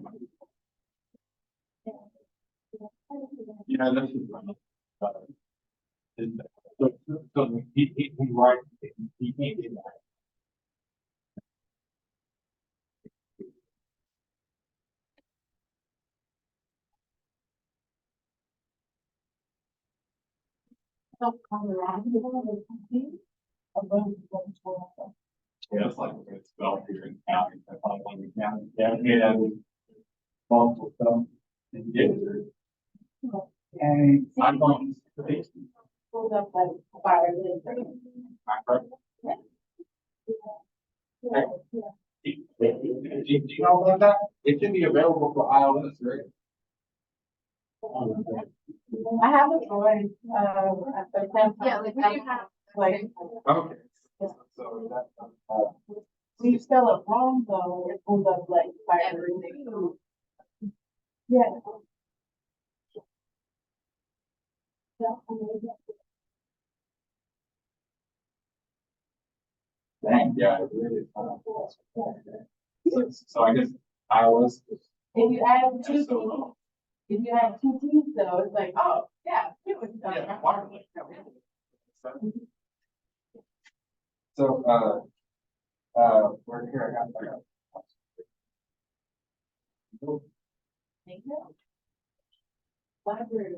Yeah, that's. So he writes, he did that. Yeah, it's like it's spelled here in county, that's like when we county, yeah. Multiple stuff. And get it. And I'm going. Pulled up like fire. Do you know about that? It can be available for iOS, right? I have a choice, at the temp. Yeah, like. Okay. So that, When you spell it wrong though, it pulls up like fire. Yeah. dang, yeah, it really is. So I guess iOS. If you add two T's, if you add two T's though, it's like, oh, yeah. Yeah, wireless. So, we're here, I got. Thank you. Library.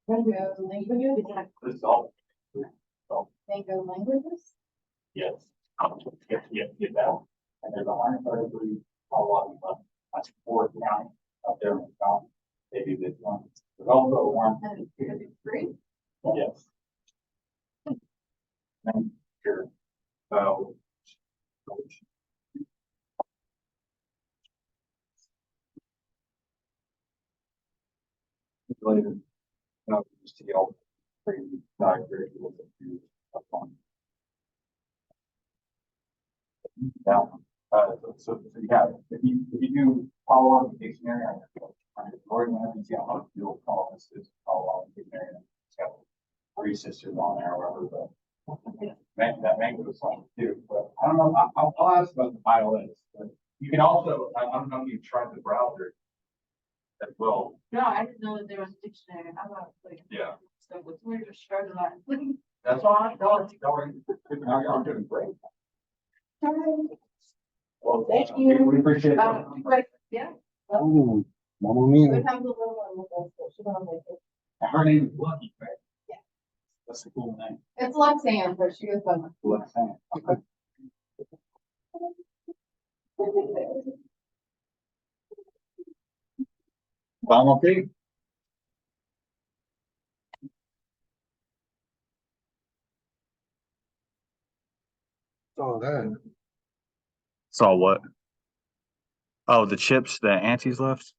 Mango languages. This is all. Mango languages. Yes. Get that. And there's a line for every, a lot of them. That's four county up there in the county. They do this one. There's also one. Free. Yes. And sure. So. Later. Just to help. Diagram. Down. So you have, if you do follow on the dictionary, or whenever you see how you'll call this is follow on the dictionary. It's got three sisters on there or whatever, but that mango song too, but I don't know, I'll ask about the iOS, but you can also, I don't know if you've tried the browser as well. No, I didn't know that there was a dictionary. I'm not like. Yeah. So what's weird or started on. That's fine, I'm doing great. Well, Thank you. We appreciate it. But, yeah. Oh, Mama Mia. We have the little one with us, so she don't make it. Her name is Lucky, right? Yeah. That's a cool name. It's Luxanne, but she was fun. Luxanne. Okay. Final P. Saw that. Saw what? Oh, the chips that Auntie's left.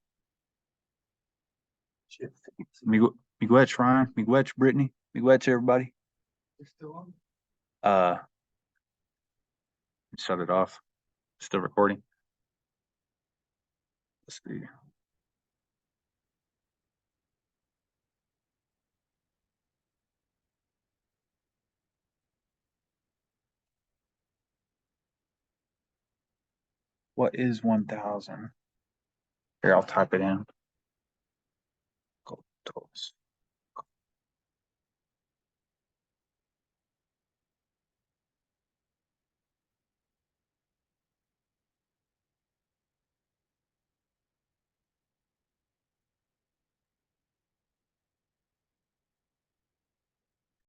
Miigwech, Ryan. Miigwech, Brittany. Miigwech, everybody. Shut it off. Still recording. Let's see. What is 1,000? Here, I'll type it in. Gold totals.